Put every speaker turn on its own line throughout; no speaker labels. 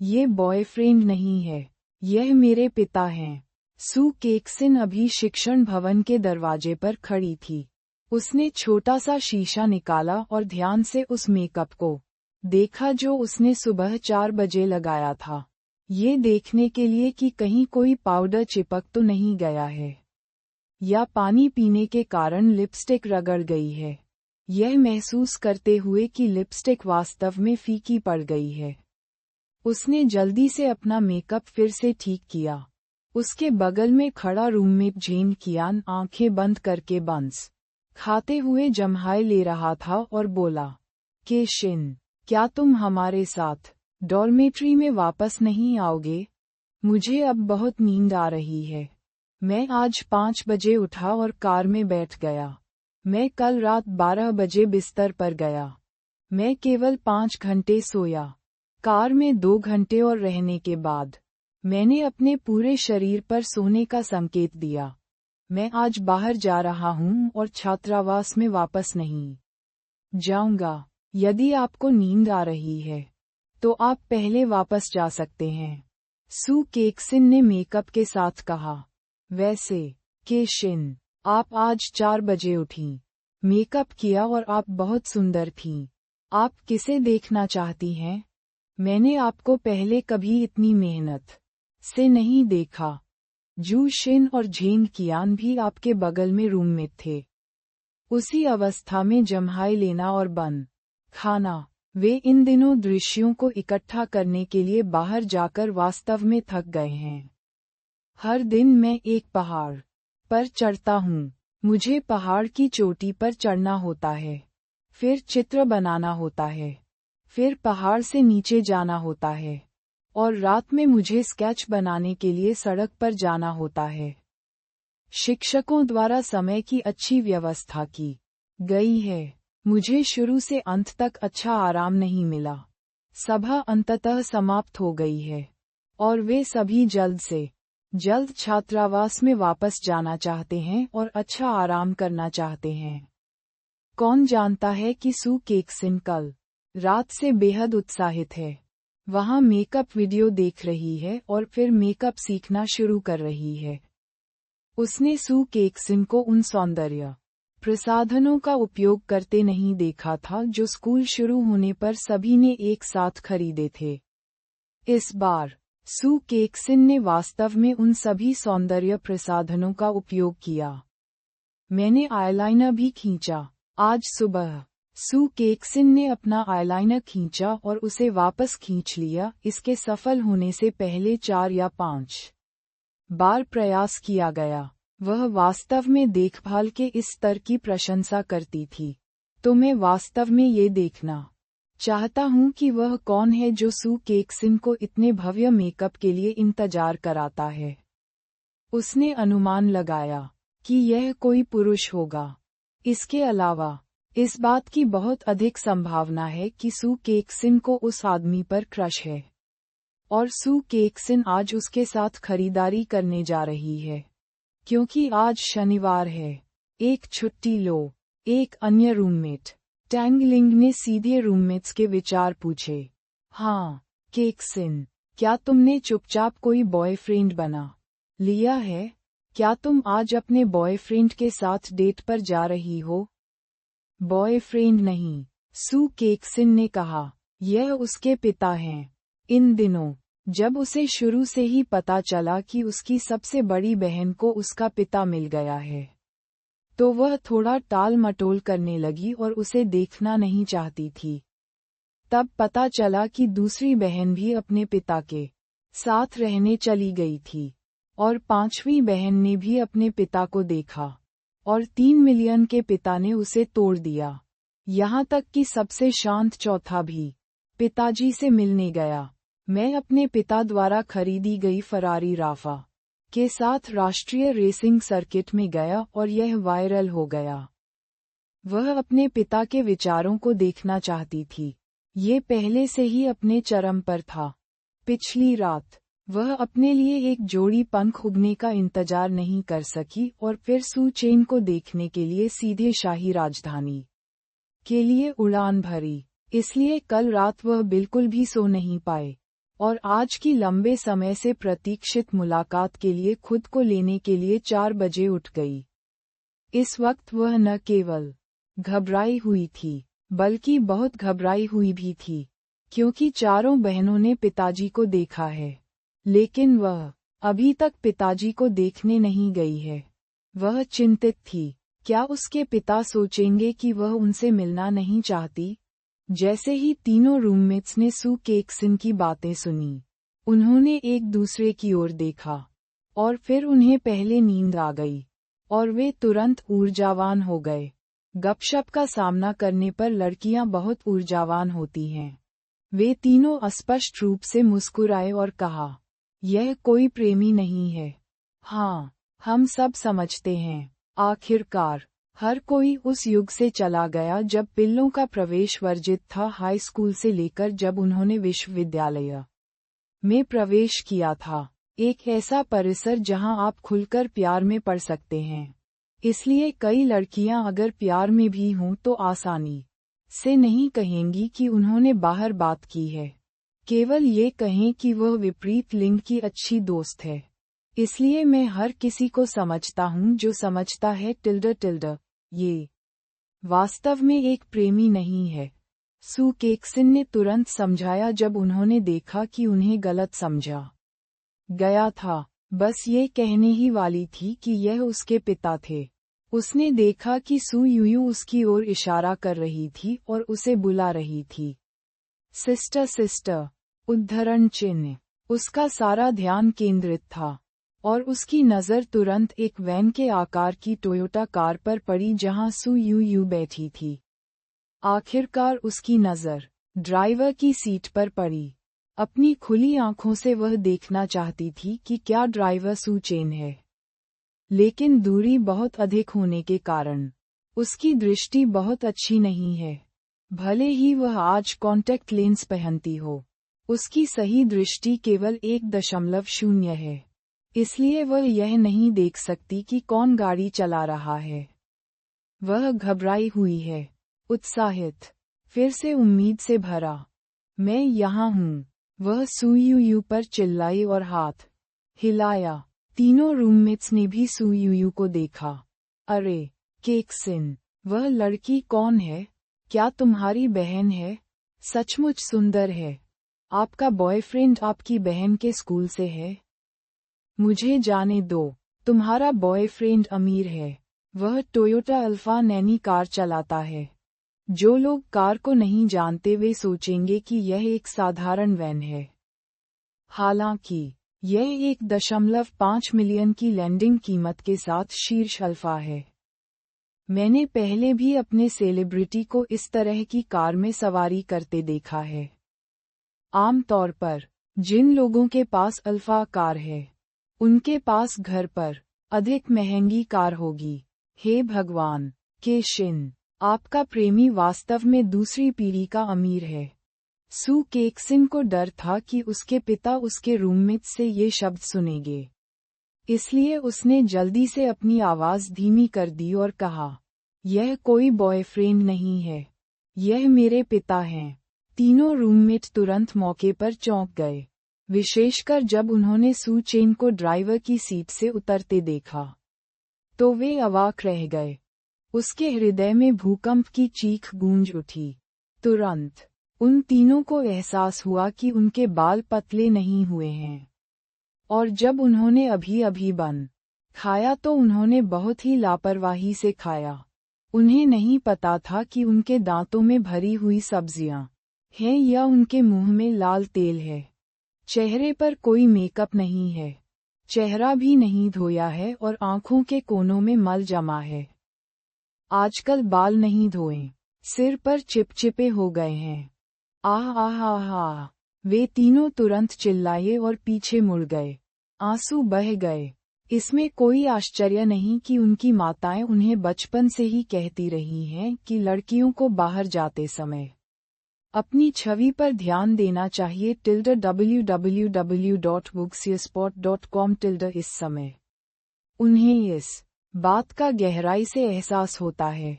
ये बॉयफ्रेंड नहीं है, यह मेरे पिता हैं। सू केक्सिन अभी शिक्षण भवन के दरवाजे पर खड़ी थी। उसने छोटा सा शीशा निकाला और ध्यान से उस मेकअप को देखा जो उसने सुबह 4 बजे लगाया था, ये देखने के लिए कि कहीं कोई पाउडर चिपक तो नहीं गया है या पानी पीने के कारण लिपस्टिक रगड़ गई है। यह महसूस करते हुए कि लिपस्टिक वास्तव में फीकी पड़ गई है, उसने जल्दी से अपना मेकअप फिर से ठीक किया। उसके बगल में खड़ा रूममेट जेन कियान आंखें बंद करके बंस खाते हुए जम्हाई ले रहा था और बोला, के शिन, क्या तुम हमारे साथ डॉर्मेट्री में वापस नहीं आओगे? मुझे अब बहुत नींद आ रही है। मैं आज 5 बजे उठा और कार में बैठ गया। मैं कल रात 12 बजे बिस्तर पर गया। मैं केवल 5 घंटे सोया। कार में 2 घंटे और रहने के बाद मैंने अपने पूरे शरीर पर सोने का संकेत दिया। मैं आज बाहर जा रहा हूँ और छात्रावास में वापस नहीं जाऊंगा। यदि आपको नींद आ रही है तो आप पहले वापस जा सकते हैं, सू केक्सिन ने मेकअप के साथ कहा। वैसे, के शिन, आप आज 4 बजे उठीं, मेकअप किया और आप बहुत सुंदर थीं। आप किसे देखना चाहती हैं? मैंने आपको पहले कभी इतनी मेहनत से नहीं देखा। जू शिन और जेन कियान भी आपके बगल में रूममेट थे। उसी अवस्था में जम्हाई लेना और बन खाना। वे इन दिनों दृश्यों को इकट्ठा करने के लिए बाहर जाकर वास्तव में थक गए हैं। हर दिन मैं एक पहाड़ पर चढ़ता हूँ। मुझे पहाड़ की चोटी पर चढ़ना होता है, फिर चित्र बनाना होता है, फिर पहाड़ से नीचे जाना होता है, और रात में मुझे स्केच बनाने के लिए सड़क पर जाना होता है। शिक्षकों द्वारा समय की अच्छी व्यवस्था की गई है। मुझे शुरू से अंत तक अच्छा आराम नहीं मिला। सभा अंततः समाप्त हो गई है और वे सभी जल्द से जल्द छात्रावास में वापस जाना चाहते हैं और अच्छा आराम करना चाहते हैं। कौन जानता है कि सू केक्सिन कल रात से बेहद उत्साहित है। वहाँ मेकअप वीडियो देख रही है और फिर मेकअप सीखना शुरू कर रही है। उसने सू केक्सिन को उन सौंदर्य प्रसाधनों का उपयोग करते नहीं देखा था जो स्कूल शुरू होने पर सभी ने एक साथ खरीदे थे। इस बार सू केक्सिन ने वास्तव में उन सभी सौंदर्य प्रसाधनों का उपयोग किया। मैंने आईलाइनर भी खींचा। आज सुबह सू केक्सिन ने अपना आईलाइनर खींचा और उसे वापस खींच लिया। इसके सफल होने से पहले 4 या 5 बार प्रयास किया गया। वह वास्तव में देखभाल के इस स्तर की प्रशंसा करती थी। तो मैं वास्तव में ये देखना चाहता हूँ कि वह कौन है जो सू केक्सिन को इतने भव्य मेकअप के लिए इंतजार कराता है। उसने अनुमान लगाया कि यह कोई पुरुष होगा। इसके अलावा इस बात की बहुत अधिक संभावना है कि सू केक्सिन को उस आदमी पर क्रश है और सू केक्सिन आज उसके साथ खरीदारी करने जा रही है। क्योंकि आज शनिवार है, एक छुट्टी लो। एक अन्य रूममेट टैंगलिंग ने सीधे रूममेट्स के विचार पूछे। हाँ, केक्सिन, क्या तुमने चुपचाप कोई बॉयफ्रेंड बना लिया है? क्या तुम आज अपने बॉयफ्रेंड के साथ डेट पर जा रही हो? बॉयफ्रेंड नहीं, सू केक्सिन ने कहा। यह उसके पिता हैं। इन दिनों जब उसे शुरू से ही पता चला कि उसकी सबसे बड़ी बहन को उसका पिता मिल गया है, तो वह थोड़ा टाल मटोल करने लगी और उसे देखना नहीं चाहती थी। तब पता चला कि दूसरी बहन भी अपने पिता के साथ रहने चली गई थी और 5वीं बहन ने भी अपने पिता को देखा और 3 मिलियन के पिता ने उसे तोड़ दिया। यहाँ तक कि सबसे शांत चौथा भी पिताजी से मिलने गया। मैं अपने पिता द्वारा खरीदी गई फरारी राफा के साथ राष्ट्रीय रेसिंग सर्किट में गया और यह वायरल हो गया। वह अपने पिता के विचारों को देखना चाहती थी। ये पहले से ही अपने चरम पर था। पिछली रात वह अपने लिए एक जोड़ी पंख उगने का इंतजार नहीं कर सकी और फिर सू चेन को देखने के लिए सीधे शाही राजधानी के लिए उड़ान भरी। इसलिए कल रात वह बिल्कुल भी सो नहीं पाए। और आज की लंबे समय से प्रतीक्षित मुलाकात के लिए खुद को लेने के लिए 4 बजे उठ गई। इस वक्त वह न केवल घबराई हुई थी, बल्कि बहुत घबराई हुई भी थी, क्योंकि चारों बहनों ने पिताजी को देखा है, लेकिन वह अभी तक पिताजी को देखने नहीं गई है। वह चिंतित थी, क्या उसके पिता सोचेंगे कि वह उनसे मिलना नहीं चाहती? जैसे ही तीनों रूममेट्स ने सू केक्सन की बातें सुनी, उन्होंने एक दूसरे की ओर देखा, और फिर उन्हें पहले नींद आ गई, और वे तुरंत ऊर्जावान हो गए। गपशप का सामना करने पर लड़कियां बहुत ऊर्जावान होती हैं। वे तीनों अस्पष्ट रूप से मुस्कुराए और कहा, यह कोई प्रेमी नहीं है। हाँ, हम सब समझते हैं। आखिरकार हर कोई उस युग से चला गया जब पिल्लों का प्रवेश वर्जित था, हाई स्कूल से लेकर जब उन्होंने विश्वविद्यालय में प्रवेश किया था, एक ऐसा परिसर जहां आप खुलकर प्यार में पड़ सकते हैं। इसलिए कई लड़कियां अगर प्यार में भी हों तो आसानी से नहीं कहेंगी कि उन्होंने बाहर बात की है, केवल ये कहें कि वह विपरीत लिंग की अच्छी दोस्त है। इसलिए मैं हर किसी को समझता हूँ जो समझता है ये वास्तव में एक प्रेमी नहीं है। सू केक्सन ने तुरंत समझाया जब उन्होंने देखा कि उन्हें गलत समझा गया था। बस ये कहने ही वाली थी कि यह उसके पिता थे। उसने देखा कि सू यूयू उसकी ओर इशारा कर रही थी और उसे बुला रही थी। सिस्टर सिस्टर, उद्धरण चिन्ह। उसका सारा ध्यान केंद्रित था, और उसकी नज़र तुरंत एक वैन के आकार की टोयोटा कार पर पड़ी जहां सू यूयू बैठी थी। आखिरकार उसकी नज़र ड्राइवर की सीट पर पड़ी। अपनी खुली आंखों से वह देखना चाहती थी कि क्या ड्राइवर सू चेन है, लेकिन दूरी बहुत अधिक होने के कारण उसकी दृष्टि बहुत अच्छी नहीं है। भले ही वह आज कॉन्टैक्ट लेंस पहनती हो, उसकी सही दृष्टि केवल 1.0 है। इसलिए वह यह नहीं देख सकती कि कौन गाड़ी चला रहा है। वह घबराई हुई है, उत्साहित, फिर से उम्मीद से भरा। मैं यहाँ हूँ, वह सू यूयू पर चिल्लाई और हाथ हिलाया। तीनों रूममेट्स ने भी सू यूयू को देखा। अरे केक्सन, वह लड़की कौन है? क्या तुम्हारी बहन है? सचमुच सुंदर है। आपका बॉयफ्रेंड आपकी बहन के स्कूल से है? मुझे जाने दो, तुम्हारा बॉयफ्रेंड अमीर है। वह टोयोटा अल्फा नैनी कार चलाता है। जो लोग कार को नहीं जानते वे सोचेंगे कि यह एक साधारण वैन है। हालांकि यह 1.5 मिलियन की लैंडिंग कीमत के साथ शीर्ष अल्फा है। मैंने पहले भी अपने सेलिब्रिटी को इस तरह की कार में सवारी करते देखा है। आमतौर पर जिन लोगों के पास अल्फा कार है, उनके पास घर पर अधिक महंगी कार होगी। हे भगवान, केशिन, आपका प्रेमी वास्तव में दूसरी पीढ़ी का अमीर है। सू केक्सन को डर था कि उसके पिता उसके रूममेट से ये शब्द सुनेंगे। इसलिए उसने जल्दी से अपनी आवाज धीमी कर दी और कहा, यह कोई बॉयफ्रेंड नहीं है, यह मेरे पिता हैं। तीनों रूममेट तुरंत मौके पर चौंक गए, विशेषकर जब उन्होंने सू चेन को ड्राइवर की सीट से उतरते देखा, तो वे अवाक रह गए। उसके हृदय में भूकंप की चीख गूंज उठी। तुरंत उन तीनों को एहसास हुआ कि उनके बाल पतले नहीं हुए हैं, और जब उन्होंने अभी अभी बन खाया तो उन्होंने बहुत ही लापरवाही से खाया। उन्हें नहीं पता था कि उनके दांतों में भरी हुई सब्जियां हैं या उनके मुंह में लाल तेल है। चेहरे पर कोई मेकअप नहीं है, चेहरा भी नहीं धोया है और आंखों के कोनों में मल जमा है। आजकल बाल नहीं धोए, सिर पर चिपचिपे हो गए हैं। आह आह आह आह, वे तीनों तुरंत चिल्लाए और पीछे मुड़ गए। आंसू बह गए। इसमें कोई आश्चर्य नहीं कि उनकी माताएं उन्हें बचपन से ही कहती रही हैं कि लड़कियों को बाहर जाते समय अपनी छवि पर ध्यान देना चाहिए। www.booksearspot.com। इस समय उन्हें इस बात का गहराई से एहसास होता है,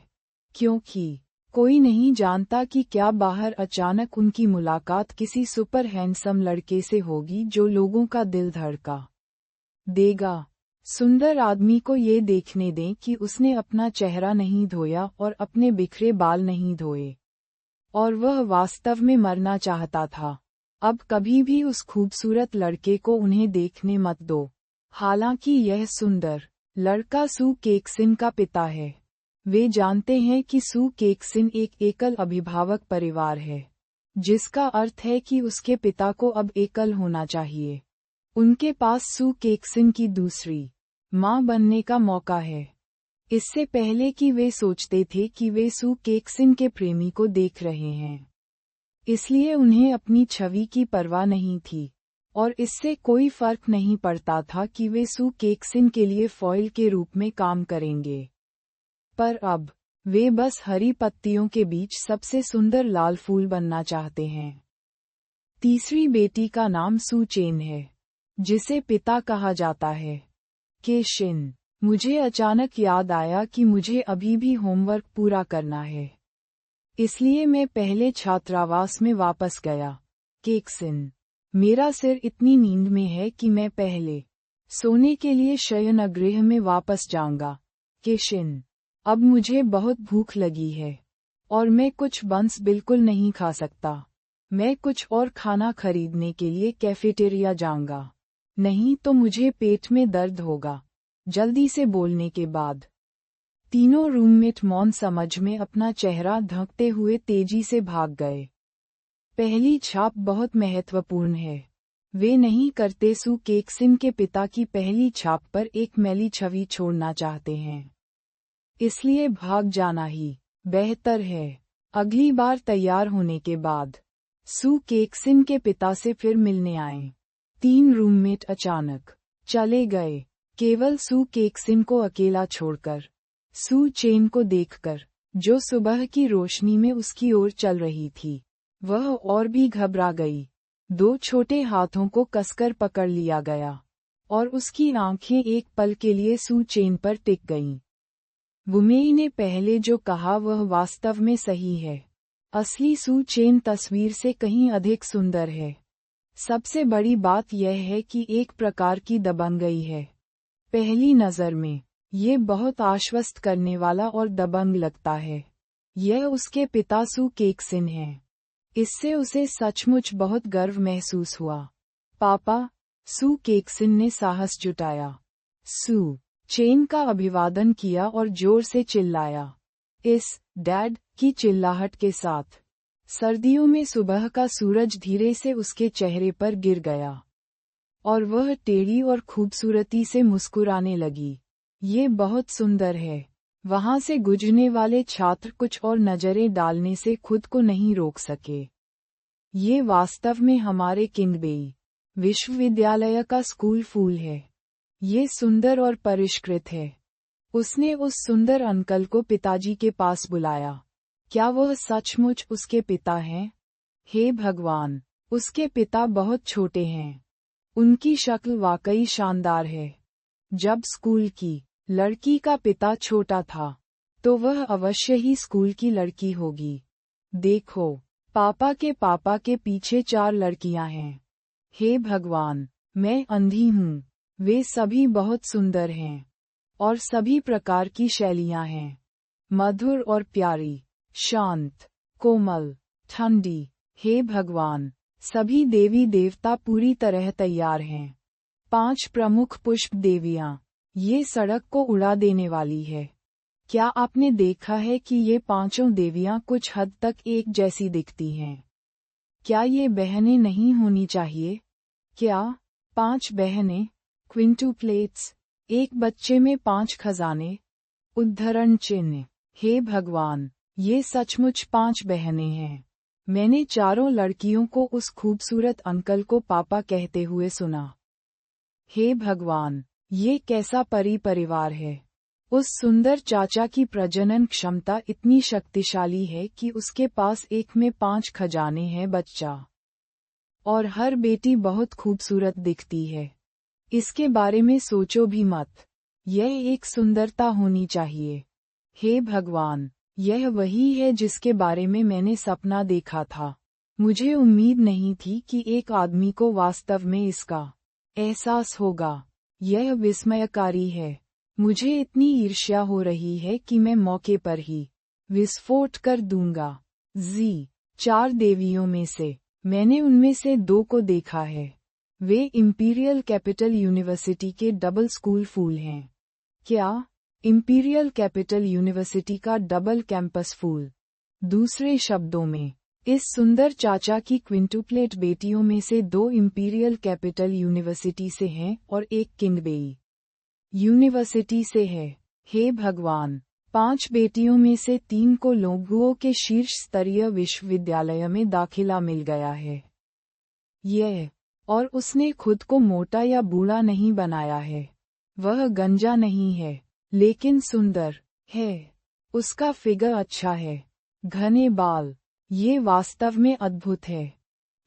क्योंकि कोई नहीं जानता कि क्या बाहर अचानक उनकी मुलाकात किसी सुपर हैंडसम लड़के से होगी जो लोगों का दिल धड़का देगा। सुंदर आदमी को ये देखने दें कि उसने अपना चेहरा नहीं धोया और अपने बिखरे बाल नहीं धोए, और वह वास्तव में मरना चाहता था। अब कभी भी उस खूबसूरत लड़के को उन्हें देखने मत दो। हालांकि यह सुंदर लड़का सू केक्सिन का पिता है। वे जानते हैं कि सू केक्सिन एक एकल अभिभावक परिवार है, जिसका अर्थ है कि उसके पिता को अब एकल होना चाहिए। उनके पास सू केक्सिन की दूसरी मां बनने का मौका है। इससे पहले कि वे सोचते थे कि वे सू केक्सिन के प्रेमी को देख रहे हैं, इसलिए उन्हें अपनी छवि की परवाह नहीं थी, और इससे कोई फर्क नहीं पड़ता था कि वे सू केक्सिन के लिए फॉइल के रूप में काम करेंगे। पर अब वे बस हरी पत्तियों के बीच सबसे सुंदर लाल फूल बनना चाहते हैं। तीसरी बेटी का नाम सू चेन है, जिसे पिता कहा जाता है। केशिन, मुझे अचानक याद आया कि मुझे अभी भी होमवर्क पूरा करना है, इसलिए मैं पहले छात्रावास में वापस गया। केक्सिन, मेरा सिर इतनी नींद में है कि मैं पहले सोने के लिए शयनगृह में वापस जाऊंगा। केशिन, अब मुझे बहुत भूख लगी है, और मैं कुछ बंस बिल्कुल नहीं खा सकता। मैं कुछ और खाना खरीदने के लिए कैफेटेरिया जाऊंगा, नहीं तो मुझे पेट में दर्द होगा। जल्दी से बोलने के बाद तीनों रूममेट मौन समझ में अपना चेहरा ढकते हुए तेजी से भाग गए। पहली छाप बहुत महत्वपूर्ण है। वे नहीं करते सू केक्सिन के पिता की पहली छाप पर एक मैली छवि छोड़ना चाहते हैं, इसलिए भाग जाना ही बेहतर है। अगली बार तैयार होने के बाद सू केक्सिन के पिता से फिर मिलने आए। 3 रूममेट अचानक चले गए, केवल सू केक्सिन को अकेला छोड़कर। सू चेन को देखकर, जो सुबह की रोशनी में उसकी ओर चल रही थी, वह और भी घबरा गई। 2 छोटे हाथों को कसकर पकड़ लिया गया, और उसकी आंखें एक पल के लिए सू चेन पर टिक गईं। वुमेई ने पहले जो कहा वह वास्तव में सही है। असली सू चेन तस्वीर से कहीं अधिक सुंदर है। सबसे बड़ी बात यह है कि एक प्रकार की दबंगई है। पहली नज़र में ये बहुत आश्वस्त करने वाला और दबंग लगता है। यह उसके पिता सू केक्सिन है। इससे उसे सचमुच बहुत गर्व महसूस हुआ। पापा, सू केक्सिन ने साहस जुटाया। सू चेन का अभिवादन किया और जोर से चिल्लाया। इस डैड की चिल्लाहट के साथ सर्दियों में सुबह का सूरज धीरे से उसके चेहरे पर गिर गया, और वह टेढ़ी और खूबसूरती से मुस्कुराने लगी। ये बहुत सुंदर है। वहां से गुजरने वाले छात्र कुछ और नजरें डालने से खुद को नहीं रोक सके। ये वास्तव में हमारे किंगबेई विश्वविद्यालय का स्कूल फूल है। ये सुंदर और परिष्कृत है। उसने उस सुंदर अंकल को पिताजी के पास बुलाया। क्या वह सचमुच उसके पिता हैं? हे भगवान, उसके पिता बहुत छोटे हैं। उनकी शक्ल वाकई शानदार है। जब स्कूल की लड़की का पिता छोटा था, तो वह अवश्य ही स्कूल की लड़की होगी। देखो, पापा के पीछे 4 लड़कियां हैं। हे भगवान, मैं अंधी हूँ। वे सभी बहुत सुंदर हैं, और सभी प्रकार की शैलियां हैं। मधुर और प्यारी, शांत, कोमल, ठंडी। हे भगवान, सभी देवी देवता पूरी तरह तैयार हैं। 5 प्रमुख पुष्प देवियां। ये सड़क को उड़ा देने वाली है। क्या आपने देखा है कि ये 5 देवियां कुछ हद तक एक जैसी दिखती हैं? क्या ये बहनें नहीं होनी चाहिए? क्या 5 बहनें? क्विंटुप्लेट्स। एक बच्चे में 5 खजाने। उद्धरण चिन्ह। हे भगवान, ये सचमुच 5 बहनें हैं। मैंने चारों लड़कियों को उस खूबसूरत अंकल को पापा कहते हुए सुना। हे भगवान, ये कैसा परिवार है। उस सुंदर चाचा की प्रजनन क्षमता इतनी शक्तिशाली है कि उसके पास एक में 5 खजाने हैं बच्चा। और हर बेटी बहुत खूबसूरत दिखती है। इसके बारे में सोचो भी मत। यह एक सुंदरता होनी चाहिए। हे भगवान, यह वही है जिसके बारे में मैंने सपना देखा था। मुझे उम्मीद नहीं थी कि एक आदमी को वास्तव में इसका एहसास होगा। यह विस्मयकारी है। मुझे इतनी ईर्ष्या हो रही है कि मैं मौके पर ही विस्फोट कर दूंगा। 4 देवियों में से मैंने उनमें से 2 को देखा है। वे इंपीरियल कैपिटल यूनिवर्सिटी के डबल स्कूल फूल हैं। क्या? इंपीरियल कैपिटल यूनिवर्सिटी का डबल कैंपस फूल। दूसरे शब्दों में, इस सुंदर चाचा की क्विंटुप्लेट बेटियों में से 2 इंपीरियल कैपिटल यूनिवर्सिटी से हैं और एक किंगबेई यूनिवर्सिटी से है। हे भगवान! 5 बेटियों में से 3 को लोंगुओ के शीर्ष स्तरीय विश्वविद्यालय में दाखिला मिल गया है। और उसने खुद को मोटा या बूढ़ा नहीं बनाया है। वह गंजा नहीं है, लेकिन सुंदर है। उसका फिगर अच्छा है। घने बाल। ये वास्तव में अद्भुत है।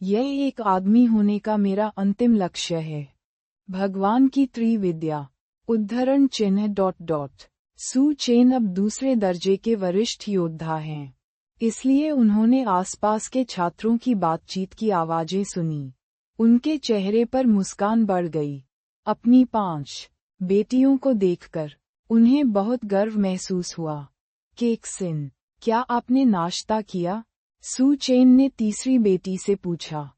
यह एक आदमी होने का मेरा अंतिम लक्ष्य है। भगवान की त्रिविद्या। उद्धरण चिन्ह। सू चेन अब दूसरे दर्जे के वरिष्ठ योद्धा हैं। इसलिए उन्होंने आसपास के छात्रों की बातचीत की आवाजें सुनी। उनके चेहरे पर मुस्कान बढ़ गई। अपनी 5 बेटियों को देखकर उन्हें बहुत गर्व महसूस हुआ। केक्सिन, क्या आपने नाश्ता किया? सू चेन ने तीसरी बेटी से पूछा।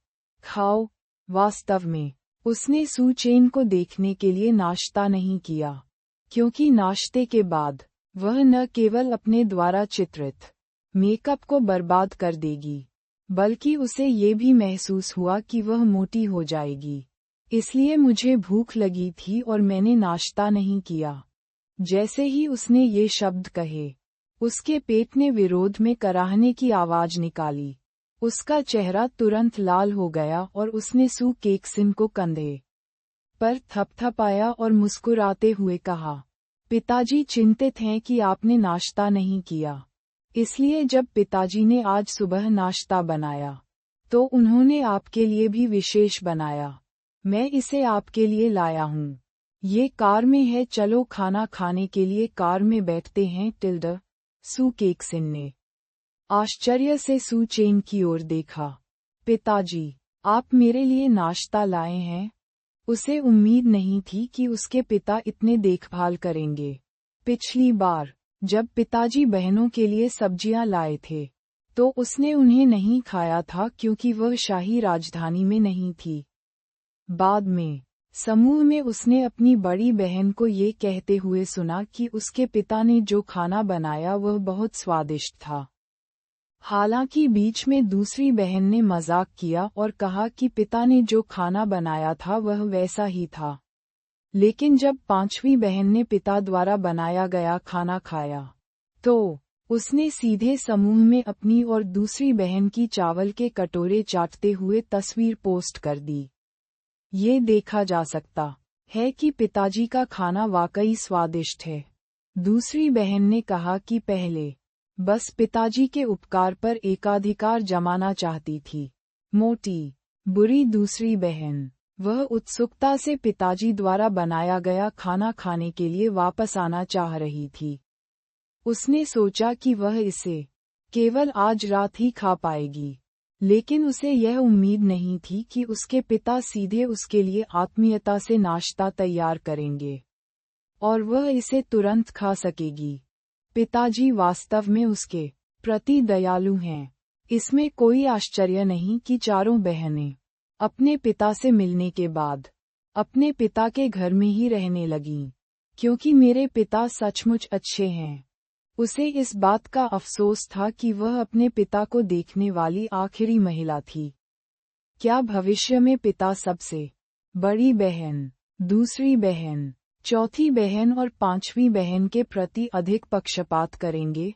खाओ। वास्तव में, उसने सू चेन को देखने के लिए नाश्ता नहीं किया, क्योंकि नाश्ते के बाद वह न केवल अपने द्वारा चित्रित मेकअप को बर्बाद कर देगी, बल्कि उसे ये भी महसूस हुआ कि वह मोटी हो जाएगी। इसलिए मुझे भूख लगी थी और मैंने नाश्ता नहीं किया। जैसे ही उसने ये शब्द कहे, उसके पेट ने विरोध में कराहने की आवाज निकाली। उसका चेहरा तुरंत लाल हो गया और उसने सू केक्सिन को कंधे पर थपथपाया और मुस्कुराते हुए कहा, पिताजी चिंतित हैं कि आपने नाश्ता नहीं किया। इसलिए जब पिताजी ने आज सुबह नाश्ता बनाया, तो उन्होंने आपके लिए भी विशेष बनाया। मैं इसे आपके लिए लाया हूँ। ये कार में है, चलो खाना खाने के लिए कार में बैठते हैं। सू केक्सिन ने आश्चर्य से सू चेन की ओर देखा। पिताजी, आप मेरे लिए नाश्ता लाए हैं? उसे उम्मीद नहीं थी कि उसके पिता इतने देखभाल करेंगे। पिछली बार जब पिताजी बहनों के लिए सब्जियां लाए थे, तो उसने उन्हें नहीं खाया था क्योंकि वह शाही राजधानी में नहीं थी। बाद में समूह में उसने अपनी बड़ी बहन को ये कहते हुए सुना कि उसके पिता ने जो खाना बनाया वह बहुत स्वादिष्ट था। हालांकि बीच में दूसरी बहन ने मजाक किया और कहा कि पिता ने जो खाना बनाया था वह वैसा ही था। लेकिन जब 5वीं बहन ने पिता द्वारा बनाया गया खाना खाया, तो उसने सीधे समूह में अपनी और दूसरी बहन की चावल के कटोरे चाटते हुए तस्वीर पोस्ट कर दी। ये देखा जा सकता है कि पिताजी का खाना वाकई स्वादिष्ट है। दूसरी बहन ने कहा कि पहले बस पिताजी के उपकार पर एकाधिकार जमाना चाहती थी। मोटी, बुरी दूसरी बहन, वह उत्सुकता से पिताजी द्वारा बनाया गया खाना खाने के लिए वापस आना चाह रही थी। उसने सोचा कि वह इसे केवल आज रात ही खा पाएगी, लेकिन उसे यह उम्मीद नहीं थी कि उसके पिता सीधे उसके लिए आत्मीयता से नाश्ता तैयार करेंगे और वह इसे तुरंत खा सकेगी। पिताजी वास्तव में उसके प्रति दयालु हैं। इसमें कोई आश्चर्य नहीं कि चारों बहनें अपने पिता से मिलने के बाद अपने पिता के घर में ही रहने लगीं, क्योंकि मेरे पिता सचमुच अच्छे हैं। उसे इस बात का अफसोस था कि वह अपने पिता को देखने वाली आखिरी महिला थी। क्या भविष्य में पिता सबसे बड़ी बहन, दूसरी बहन, चौथी बहन और 5वीं बहन के प्रति अधिक पक्षपात करेंगे?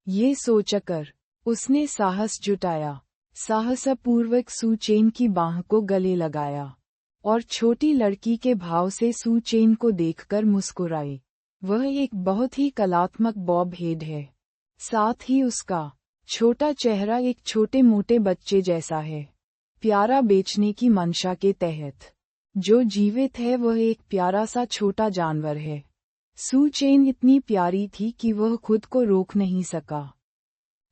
ये सोचकर उसने साहस जुटाया, साहसपूर्वक सू चेन की बाह को गले लगाया और छोटी लड़की के भाव से सू चेन को देखकर मुस्कुराई। वह एक बहुत ही कलात्मक बॉब हेड है। साथ ही उसका छोटा चेहरा एक छोटे मोटे बच्चे जैसा है। प्यारा बेचने की मंशा के तहत जो जीवित है वह एक प्यारा सा छोटा जानवर है। सू चेन इतनी प्यारी थी कि वह खुद को रोक नहीं सका।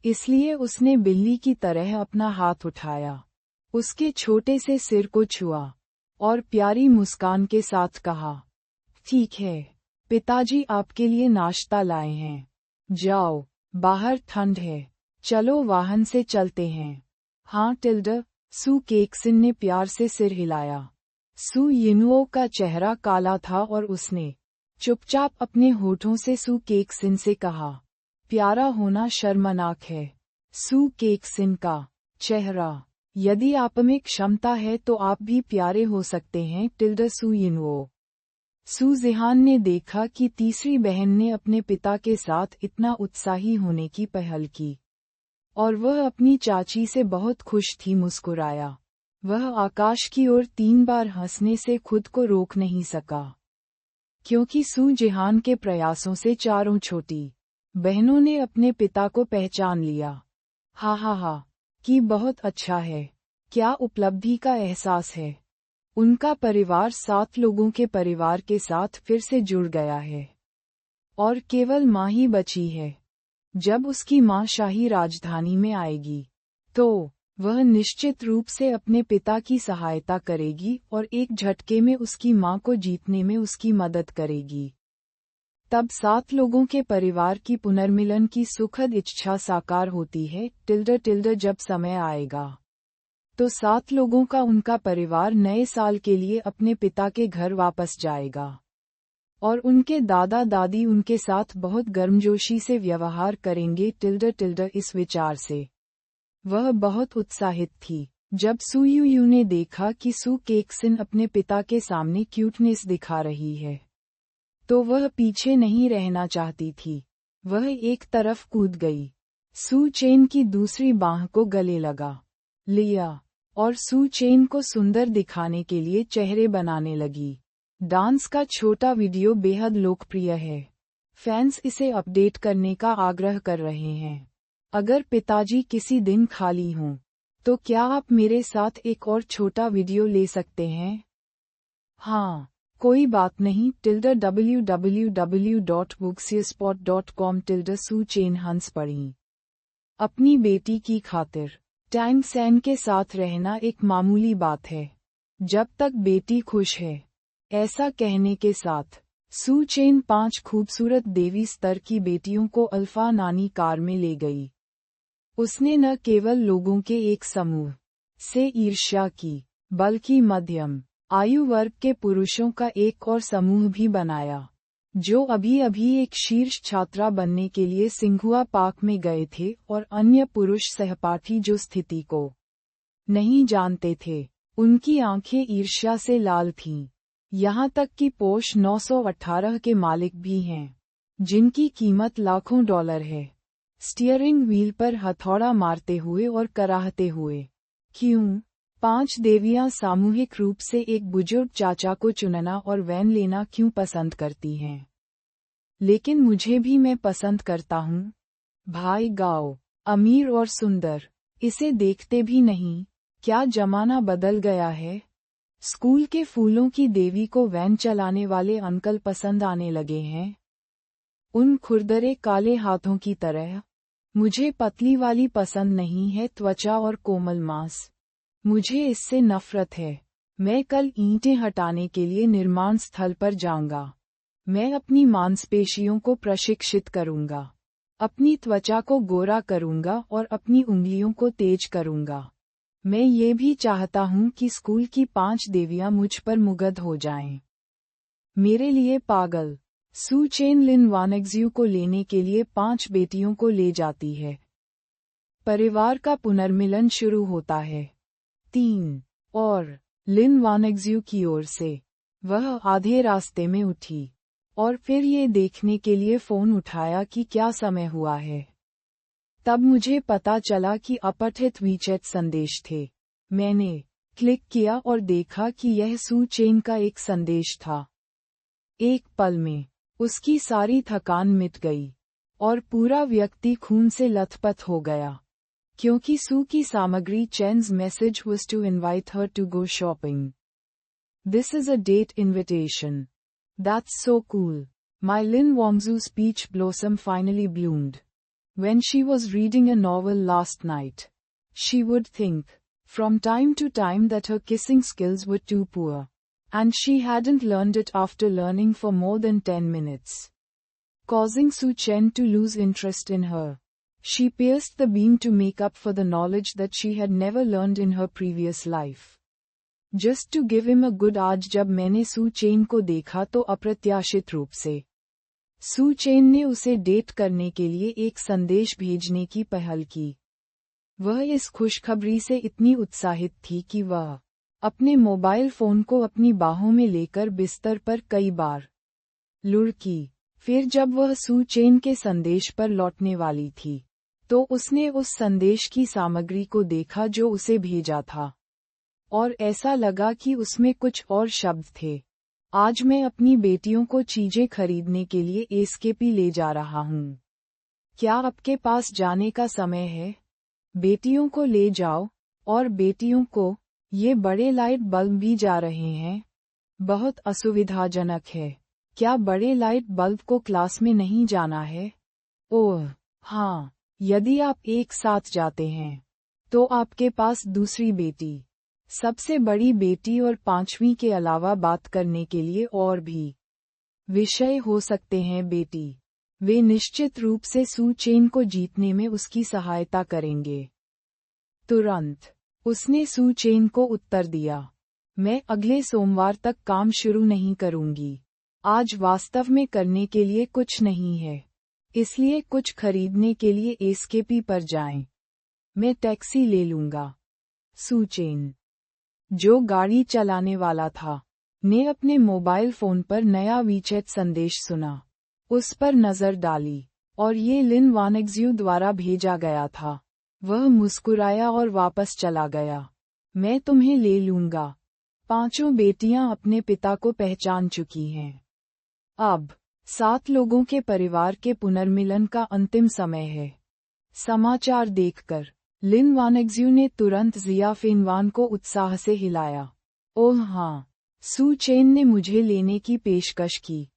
इसलिए उसने बिल्ली की तरह अपना हाथ उठाया, उसके छोटे से सिर को छुआ और प्यारी मुस्कान के साथ कहा, ठीक है, पिताजी आपके लिए नाश्ता लाए हैं। जाओ, बाहर ठंड है, चलो वाहन से चलते हैं। हाँ टिल्डा, सू केक्सिन ने प्यार से सिर हिलाया। सू यिनुओ का चेहरा काला था और उसने चुपचाप अपने होठों से सू केक्सिन से कहा, प्यारा होना शर्मनाक है। सू केक्सिन का चेहरा, यदि आप में क्षमता है तो आप भी प्यारे हो सकते हैं। टिल्डा सू यिनुओ। सू जिहान ने देखा कि तीसरी बहन ने अपने पिता के साथ इतना उत्साही होने की पहल की, और वह अपनी चाची से बहुत खुश थी। मुस्कुराया, वह आकाश की ओर 3 बार हंसने से खुद को रोक नहीं सका, क्योंकि सू जिहान के प्रयासों से चारों छोटी बहनों ने अपने पिता को पहचान लिया। हा, कि बहुत अच्छा है, क्या उपलब्धि का एहसास है। उनका परिवार 7 लोगों के परिवार के साथ फिर से जुड़ गया है, और केवल माँ ही बची है। जब उसकी माँ शाही राजधानी में आएगी, तो वह निश्चित रूप से अपने पिता की सहायता करेगी और एक झटके में उसकी माँ को जीतने में उसकी मदद करेगी। तब 7 लोगों के परिवार की पुनर्मिलन की सुखद इच्छा साकार होती है। टिल्डा जब समय आएगा, तो 7 लोगों का उनका परिवार नए साल के लिए अपने पिता के घर वापस जाएगा, और उनके दादा दादी उनके साथ बहुत गर्मजोशी से व्यवहार करेंगे। टिल्डा इस विचार से वह बहुत उत्साहित थी। जब सू यू ने देखा कि सू केक्सिन अपने पिता के सामने क्यूटनेस दिखा रही है, तो वह पीछे नहीं रहना चाहती थी। वह एक तरफ कूद गई, सू चेन की दूसरी बांह को गले लगा लिया और सू चेन को सुंदर दिखाने के लिए चेहरे बनाने लगी। डांस का छोटा वीडियो बेहद लोकप्रिय है। फैंस इसे अपडेट करने का आग्रह कर रहे हैं। अगर पिताजी किसी दिन खाली हों, तो क्या आप मेरे साथ एक और छोटा वीडियो ले सकते हैं? हाँ, कोई बात नहीं। www.wuxiaspot.com सू चेन हंस पड़ी। अपनी बेटी की खातिर टैंग सैन के साथ रहना एक मामूली बात है, जब तक बेटी खुश है। ऐसा कहने के साथ सू चेन 5 खूबसूरत देवी स्तर की बेटियों को अल्फा नानी कार में ले गई। उसने न केवल लोगों के एक समूह से ईर्ष्या की, बल्कि मध्यम आयु वर्ग के पुरुषों का एक और समूह भी बनाया, जो अभी एक शीर्ष छात्रा बनने के लिए सिंघुआ पार्क में गए थे, और अन्य पुरुष सहपाठी जो स्थिति को नहीं जानते थे। उनकी आंखें ईर्ष्या से लाल थीं। यहाँ तक कि पोर्श 918 के मालिक भी हैं, जिनकी कीमत लाखों डॉलर है, स्टीयरिंग व्हील पर हथौड़ा मारते हुए और कराहते हुए। क्यों? 5 देवियां सामूहिक रूप से एक बुजुर्ग चाचा को चुनना और वैन लेना क्यों पसंद करती हैं? लेकिन मुझे भी, मैं पसंद करता हूँ। भाई गाओ, अमीर और सुंदर, इसे देखते भी नहीं। क्या जमाना बदल गया है। स्कूल के फूलों की देवी को वैन चलाने वाले अंकल पसंद आने लगे हैं, उन खुरदरे काले हाथों की तरह। मुझे पतली वाली पसंद नहीं है, त्वचा और कोमल मांस, मुझे इससे नफरत है। मैं कल ईंटें हटाने के लिए निर्माण स्थल पर जाऊंगा। मैं अपनी मांसपेशियों को प्रशिक्षित करूंगा, अपनी त्वचा को गोरा करूंगा और अपनी उंगलियों को तेज करूंगा। मैं ये भी चाहता हूं कि स्कूल की 5 देवियां मुझ पर मुग्ध हो जाएं। मेरे लिए पागल। सू चेन लिन वानेक्ज्यू को लेने के लिए 5 बेटियों को ले जाती है। परिवार का पुनर्मिलन शुरू होता है। 3 और लिन वानेक्ज्यू की ओर से वह आधे रास्ते में उठी, और फिर ये देखने के लिए फोन उठाया कि क्या समय हुआ है। तब मुझे पता चला कि अपठित वीचैट संदेश थे। मैंने क्लिक किया और देखा कि यह सू चेन का एक संदेश था। एक पल में उसकी सारी थकान मिट गई, और पूरा व्यक्ति खून से लथपथ हो गया, क्योंकि सू की सामग्री chains message was to invite her to go shopping. This is a date invitation. That's so cool. My Lin Wangzu speech blossom finally bloomed. When she was reading a novel last night, she would think, from time to time, that her kissing skills were too poor, and she hadn't learned it after learning for more than 10 minutes, causing Su Chen to lose interest in her. She pierced the beam to make up for the knowledge that she had never learned in her previous life. Just to give him a good, आज जब मैंने सू chain को देखा तो अप्रत्याशित रूप से सू chain ने उसे डेट करने के लिए एक संदेश भेजने की पहल की। वह इस खुशखबरी से इतनी उत्साहित थी कि वह अपने मोबाइल फोन को अपनी बाहों में लेकर बिस्तर पर कई बार लुढ़की। फिर जब वह सू चेन के संदेश पर लौटने वाली थी, तो उसने उस संदेश की सामग्री को देखा जो उसे भेजा था, और ऐसा लगा कि उसमें कुछ और शब्द थे। आज मैं अपनी बेटियों को चीजें खरीदने के लिए एसकेपी ले जा रहा हूँ। क्या आपके पास जाने का समय है? बेटियों को ले जाओ, और बेटियों को, ये बड़े लाइट बल्ब भी जा रहे हैं। बहुत असुविधाजनक है। क्या बड़े लाइट बल्ब को क्लास में नहीं जाना है? ओह, हाँ, यदि आप एक साथ जाते हैं, तो आपके पास दूसरी बेटी, सबसे बड़ी बेटी और 5वीं के अलावा बात करने के लिए और भी विषय हो सकते हैं। बेटी, वे निश्चित रूप से सू चेन को जीतने में उसकी सहायता करेंगे। तुरंत उसने सू चेन को उत्तर दिया, मैं अगले सोमवार तक काम शुरू नहीं करूंगी। आज वास्तव में करने के लिए कुछ नहीं है, इसलिए कुछ खरीदने के लिए एसकेपी पर जाएं। मैं टैक्सी ले लूंगा। सू चेन, जो गाड़ी चलाने वाला था, ने अपने मोबाइल फोन पर नया वीचैट संदेश सुना। उस पर नजर डाली, और ये लिन वानेक्ज्यू द्वारा भेजा गया था। वह मुस्कुराया और वापस चला गया। मैं तुम्हें ले लूंगा। 5 बेटियां अपने पिता को पहचान चुकी हैं। अब 7 लोगों के परिवार के पुनर्मिलन का अंतिम समय है। समाचार देखकर लिन वानेक्ज्यू ने तुरंत जिया फेनवान को उत्साह से हिलाया। ओह हाँ, सू चेन ने मुझे लेने की पेशकश की।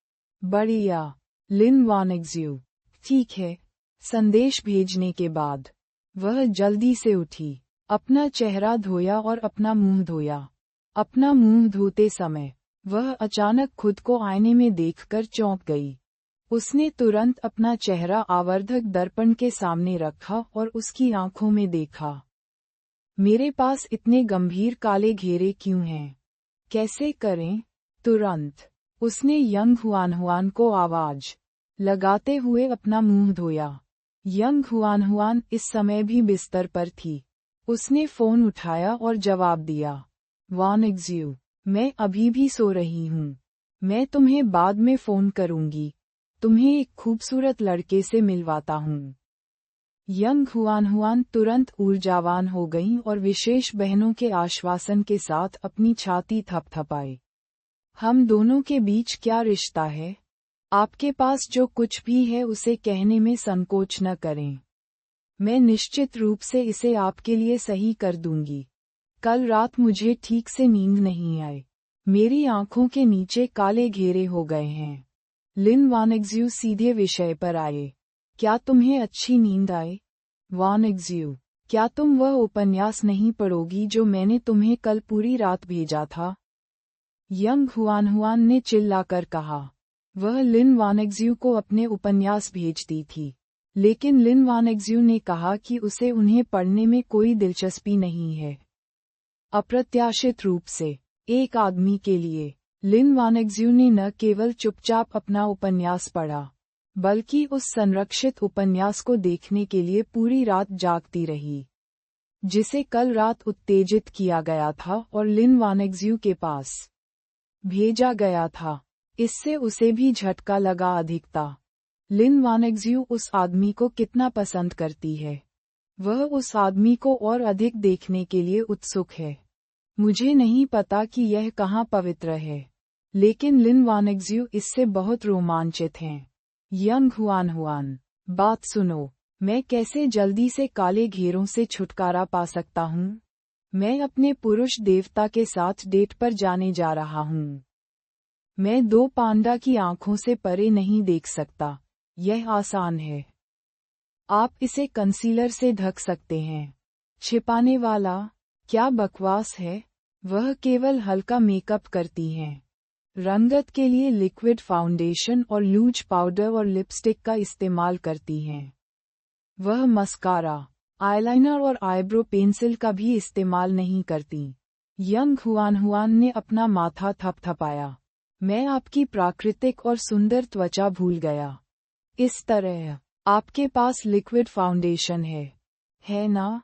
बढ़िया, लिन वानेक्ज्यू। ठीक है। संदेश भेजने के बाद वह जल्दी से उठी, अपना चेहरा धोया और अपना मुंह धोया। अपना मुंह धोते समय वह अचानक खुद को आईने में देखकर चौंक गई। उसने तुरंत अपना चेहरा आवर्धक दर्पण के सामने रखा और उसकी आंखों में देखा। मेरे पास इतने गंभीर काले घेरे क्यों हैं? कैसे करें? तुरंत उसने यंग हुआन को आवाज लगाते हुए अपना मुंह धोया। यंग हुआन इस समय भी बिस्तर पर थी। उसने फोन उठाया और जवाब दिया, वानेक्ज्यू, मैं अभी भी सो रही हूँ। मैं तुम्हें बाद में फोन करूंगी। तुम्हें एक खूबसूरत लड़के से मिलवाता हूँ। यंग हुआन तुरंत ऊर्जावान हो गईं और विशेष बहनों के आश्वासन के साथ अपनी छाती थपथपाई। हम दोनों के बीच क्या रिश्ता है? आपके पास जो कुछ भी है उसे कहने में संकोच न करें। मैं निश्चित रूप से इसे आपके लिए सही कर दूंगी। कल रात मुझे ठीक से नींद नहीं आई। मेरी आंखों के नीचे काले घेरे हो गए हैं। लिन वानेक्ज्यू सीधे विषय पर आए। क्या तुम्हें अच्छी नींद आई? वानेक्ज्यू, क्या तुम वह उपन्यास नहीं पढ़ोगी जो मैंने तुम्हें कल पूरी रात भेजा था? यंग हुआन ने चिल्लाकर कहा। वह लिन वानेक्ज्यू को अपने उपन्यास भेजती थी, लेकिन लिन वानेक्ज्यू ने कहा कि उसे उन्हें पढ़ने में कोई दिलचस्पी नहीं है। अप्रत्याशित रूप से एक आदमी के लिए लिन वानेक्ज्यू ने न केवल चुपचाप अपना उपन्यास पढ़ा, बल्कि उस संरक्षित उपन्यास को देखने के लिए पूरी रात जागती रही, जिसे कल रात उत्तेजित किया गया था और लिन वानेक्ज्यू के पास भेजा गया था। इससे उसे भी झटका लगा। अधिकता लिन वानेक्ज्यू उस आदमी को कितना पसंद करती है। वह उस आदमी को और अधिक देखने के लिए उत्सुक है। मुझे नहीं पता कि यह कहाँ पवित्र है, लेकिन लिन वानेक्ज्यू इससे बहुत रोमांचित हैं। यंग हुआन, बात सुनो, मैं कैसे जल्दी से काले घेरों से छुटकारा पा सकता हूँ? मैं अपने पुरुष देवता के साथ डेट पर जाने जा रहा हूँ। मैं 2 पांडा की आंखों से परे नहीं देख सकता। यह आसान है। आप इसे कंसीलर से ढक सकते हैं। छिपाने वाला, क्या बकवास है, वह केवल हल्का मेकअप करती हैं। रंगत के लिए लिक्विड फाउंडेशन और लूज पाउडर और लिपस्टिक का इस्तेमाल करती हैं। वह मस्कारा, आईलाइनर और आईब्रो पेंसिल का भी इस्तेमाल नहीं करती। यंग हुआन ने अपना माथा थपथपाया। मैं आपकी प्राकृतिक और सुंदर त्वचा भूल गया। इस तरह, आपके पास लिक्विड फाउंडेशन है ना?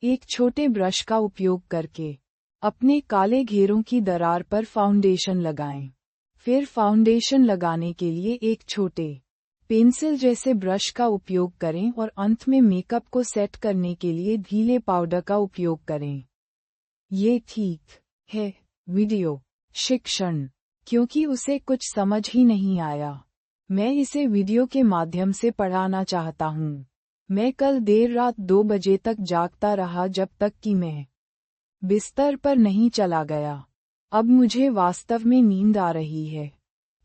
एक छोटे ब्रश का उपयोग करके अपने काले घेरों की दरार पर फाउंडेशन लगाएं। फिर फाउंडेशन लगाने के लिए एक छोटे पेंसिल जैसे ब्रश का उपयोग करें और अंत में मेकअप को सेट करने के लिए ढीले पाउडर का उपयोग करें। ये ठीक है, वीडियो शिक्षण, क्योंकि उसे कुछ समझ ही नहीं आया। मैं इसे वीडियो के माध्यम से पढ़ाना चाहता हूँ। मैं कल देर रात 2 बजे तक जागता रहा जब तक कि मैं बिस्तर पर नहीं चला गया। अब मुझे वास्तव में नींद आ रही है।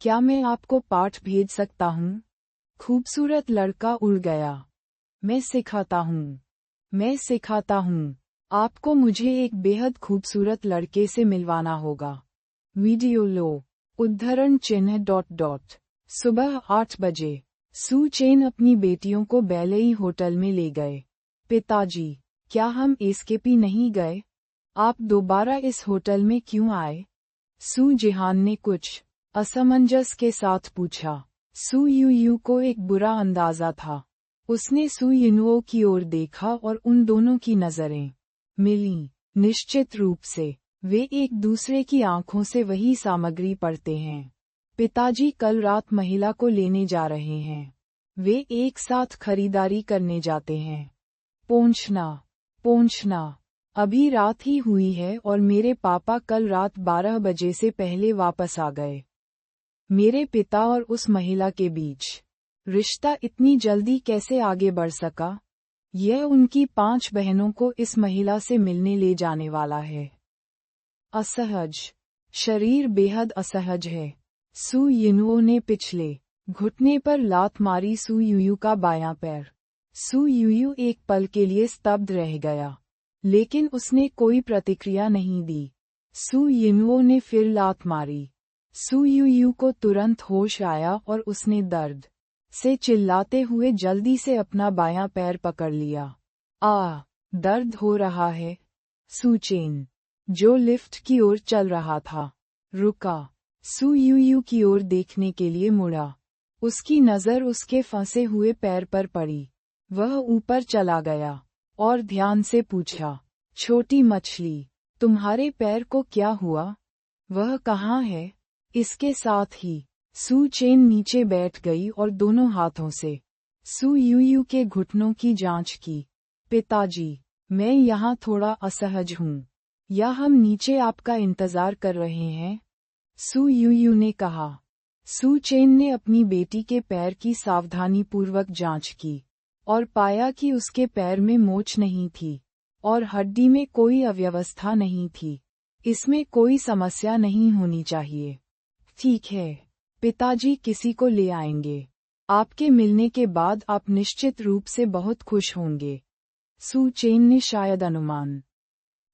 क्या मैं आपको पाठ भेज सकता हूँ? खूबसूरत लड़का उड़ गया। मैं सिखाता हूँ। आपको मुझे एक बेहद खूबसूरत लड़के से मिलवाना होगा। वीडियो लो। उद्धरण चिन्ह ... सुबह 8 बजे सू चेन अपनी बेटियों को बैलेई होटल में ले गए। पिताजी, क्या हम एस्केपी नहीं गए? आप दोबारा इस होटल में क्यों आए? सू जिहान ने कुछ असमंजस के साथ पूछा। सू यूयू को एक बुरा अंदाजा था। उसने सू यिनुओ की ओर देखा और उन दोनों की नजरें मिलीं। निश्चित रूप से, वे एक दूसरे की आंखों से वही सामग्री पढ़ते हैं। पिताजी कल रात महिला को लेने जा रहे हैं। वे एक साथ खरीदारी करने जाते हैं। पहुंचना। अभी रात ही हुई है और मेरे पापा कल रात 12 बजे से पहले वापस आ गए। मेरे पिता और उस महिला के बीच रिश्ता इतनी जल्दी कैसे आगे बढ़ सका? यह उनकी 5 बहनों को इस महिला से मिलने ले जाने वाला है। असहज। शरीर बेहद असहज है। सू यिनुओ ने पिछले घुटने पर लात मारी सू यूयू का बायां पैर। सू यूयू एक पल के लिए स्तब्ध रह गया, लेकिन उसने कोई प्रतिक्रिया नहीं दी। सू यिनुओ ने फिर लात मारी। सू यूयू को तुरंत होश आया और उसने दर्द से चिल्लाते हुए जल्दी से अपना बायां पैर पकड़ लिया। दर्द हो रहा है। सू चेन, जो लिफ्ट की ओर चल रहा था, रुका। सू यूयू की ओर देखने के लिए मुड़ा। उसकी नज़र उसके फंसे हुए पैर पर पड़ी। वह ऊपर चला गया और ध्यान से पूछा, छोटी मछली, तुम्हारे पैर को क्या हुआ? वह कहाँ है? इसके साथ ही सू चेन नीचे बैठ गई और दोनों हाथों से सू यूयू के घुटनों की जांच की। पिताजी, मैं यहाँ थोड़ा असहज हूँ। या हम नीचे आपका इंतजार कर रहे हैं? सू यूयू ने कहा। सू चेन ने अपनी बेटी के पैर की सावधानीपूर्वक जांच की और पाया कि उसके पैर में मोच नहीं थी और हड्डी में कोई अव्यवस्था नहीं थी। इसमें कोई समस्या नहीं होनी चाहिए। ठीक है, पिताजी किसी को ले आएंगे। आपके मिलने के बाद आप निश्चित रूप से बहुत खुश होंगे। सू चेन ने शायद अनुमान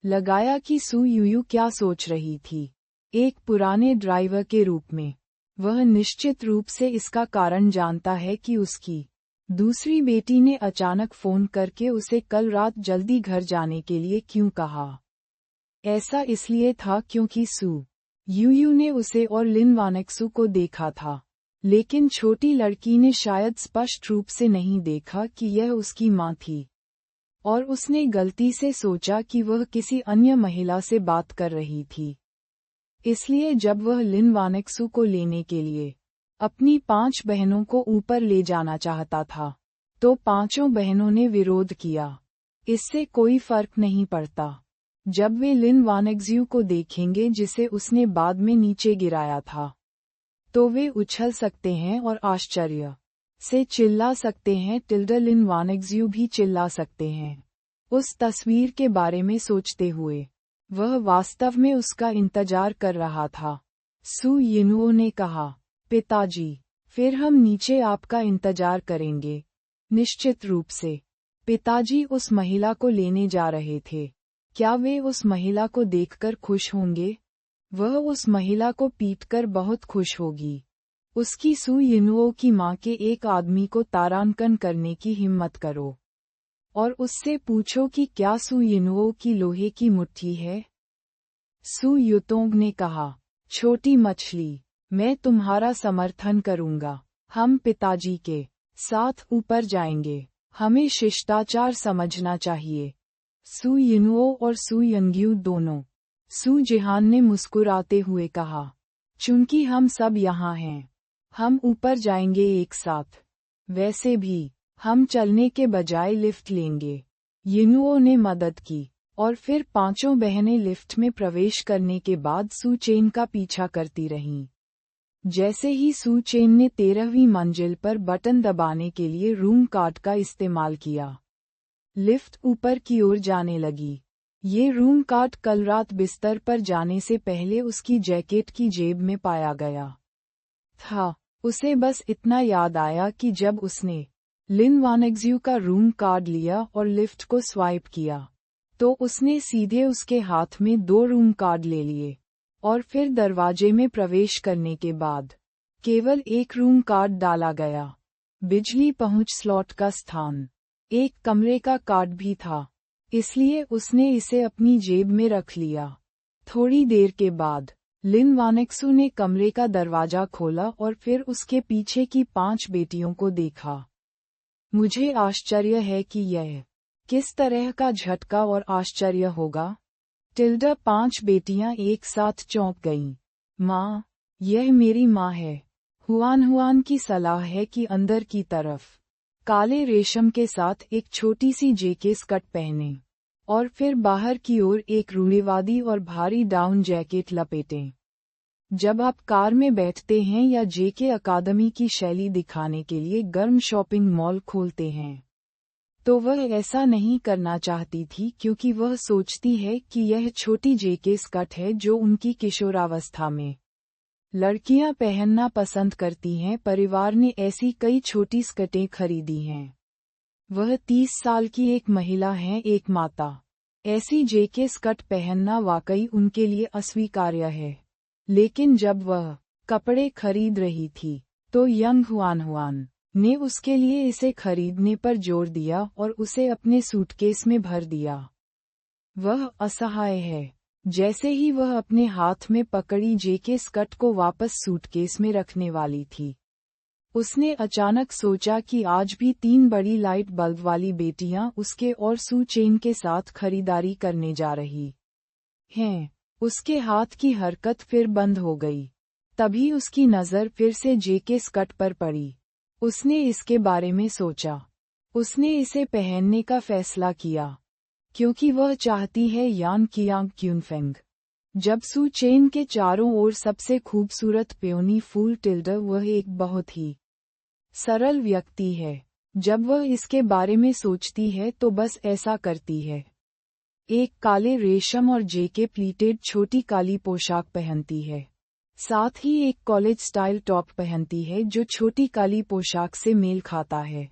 लगाया कि सू यूयू क्या सोच रही थी। एक पुराने ड्राइवर के रूप में, वह निश्चित रूप से इसका कारण जानता है कि उसकी दूसरी बेटी ने अचानक फोन करके उसे कल रात जल्दी घर जाने के लिए क्यों कहा। ऐसा इसलिए था क्योंकि सू यूयू ने उसे और लिन वानेक्सू को देखा था, लेकिन छोटी लड़की ने शायद स्पष्ट रूप से नहीं देखा कि यह उसकी मां थी, और उसने गलती से सोचा कि वह किसी अन्य महिला से बात कर रही थी। इसलिए जब वह लिन वानेक्सू को लेने के लिए अपनी 5 बहनों को ऊपर ले जाना चाहता था, तो 5 बहनों ने विरोध किया। इससे कोई फर्क नहीं पड़ता। जब वे लिन वानेक्सू को देखेंगे जिसे उसने बाद में नीचे गिराया था, तो वे उछल सकते हैं और आश्चर्य से चिल्ला सकते हैं। लिन वानेक्सू भी चिल्ला सकते हैं। उस तस्वीर के बारे में सोचते हुए, वह वास्तव में उसका इंतजार कर रहा था। सू यिनुओ ने कहा, पिताजी, फिर हम नीचे आपका इंतजार करेंगे। निश्चित रूप से पिताजी उस महिला को लेने जा रहे थे। क्या वे उस महिला को देखकर खुश होंगे? वह उस महिला को पीटकर बहुत खुश होगी। उसकी सू यिनुओ की माँ के एक आदमी को तारांकन करने की हिम्मत करो और उससे पूछो कि क्या सू यिनुओ की लोहे की मुट्ठी है। सू युतोंग ने कहा, छोटी मछली, मैं तुम्हारा समर्थन करूंगा। हम पिताजी के साथ ऊपर जाएंगे। हमें शिष्टाचार समझना चाहिए। सू यिनुओ और सू यंग्यू दोनों। सू जिहान ने मुस्कुराते हुए कहा, चूंकि हम सब यहाँ हैं, हम ऊपर जाएंगे एक साथ। वैसे भी हम चलने के बजाय लिफ्ट लेंगे। यिनुओ ने मदद की और फिर पांचों बहनें लिफ्ट में प्रवेश करने के बाद सू चेन का पीछा करती रहीं। जैसे ही सू चेन ने 13वीं मंजिल पर बटन दबाने के लिए रूम कार्ड का इस्तेमाल किया, लिफ्ट ऊपर की ओर जाने लगी। ये रूम कार्ड कल रात बिस्तर पर जाने से पहले उसकी जैकेट की जेब में पाया गया था। उसे बस इतना याद आया कि जब उसने लिन वानेक्ज्यू का रूम कार्ड लिया और लिफ्ट को स्वाइप किया, तो उसने सीधे उसके हाथ में 2 रूम कार्ड ले लिए और फिर दरवाजे में प्रवेश करने के बाद केवल एक रूम कार्ड डाला गया। बिजली पहुंच स्लॉट का स्थान एक कमरे का कार्ड भी था, इसलिए उसने इसे अपनी जेब में रख लिया। थोड़ी देर के बाद लिन वानेक्सू ने कमरे का दरवाजा खोला और फिर उसके पीछे की 5 बेटियों को देखा। मुझे आश्चर्य है कि यह किस तरह का झटका और आश्चर्य होगा। 5 बेटियां एक साथ चौंक गईं। माँ, यह मेरी माँ है। हुआन की सलाह है कि अंदर की तरफ काले रेशम के साथ एक छोटी सी जेके स्कर्ट पहनें और फिर बाहर की ओर एक रूढ़िवादी और भारी डाउन जैकेट लपेटें। जब आप कार में बैठते हैं या जेके अकादमी की शैली दिखाने के लिए गर्म शॉपिंग मॉल खोलते हैं, तो वह ऐसा नहीं करना चाहती थी क्योंकि वह सोचती है कि यह छोटी जेके स्कर्ट है जो उनकी किशोरावस्था में लड़कियां पहनना पसंद करती हैं। परिवार ने ऐसी कई छोटी स्कर्टें खरीदी हैं। वह 30 साल की एक महिला हैं, एक माता। ऐसी जेके स्कर्ट पहनना वाकई उनके लिए अस्वीकार्य है। लेकिन जब वह कपड़े खरीद रही थी, तो यंग हुआन ने उसके लिए इसे खरीदने पर जोर दिया और उसे अपने सूटकेस में भर दिया। वह असहाय है। जैसे ही वह अपने हाथ में पकड़ी जेके स्कर्ट को वापस सूटकेस में रखने वाली थी, उसने अचानक सोचा कि आज भी 3 बड़ी लाइट बल्ब वाली बेटियां उसके और सू चेन के साथ खरीदारी करने जा रही हैं। उसके हाथ की हरकत फिर बंद हो गई। तभी उसकी नज़र फिर से जेके स्कर्ट पर पड़ी। उसने इसके बारे में सोचा। उसने इसे पहनने का फैसला किया क्योंकि वह चाहती है यान कियांग क्यूनफेंग। जब सू चेन के चारों ओर सबसे खूबसूरत पेओनी फूल टिल्डर, वह एक बहुत ही सरल व्यक्ति है। जब वह इसके बारे में सोचती है तो बस ऐसा करती है। एक काले रेशम और जेके प्लीटेड छोटी काली पोशाक पहनती है। साथ ही एक कॉलेज स्टाइल टॉप पहनती है जो छोटी काली पोशाक से मेल खाता है।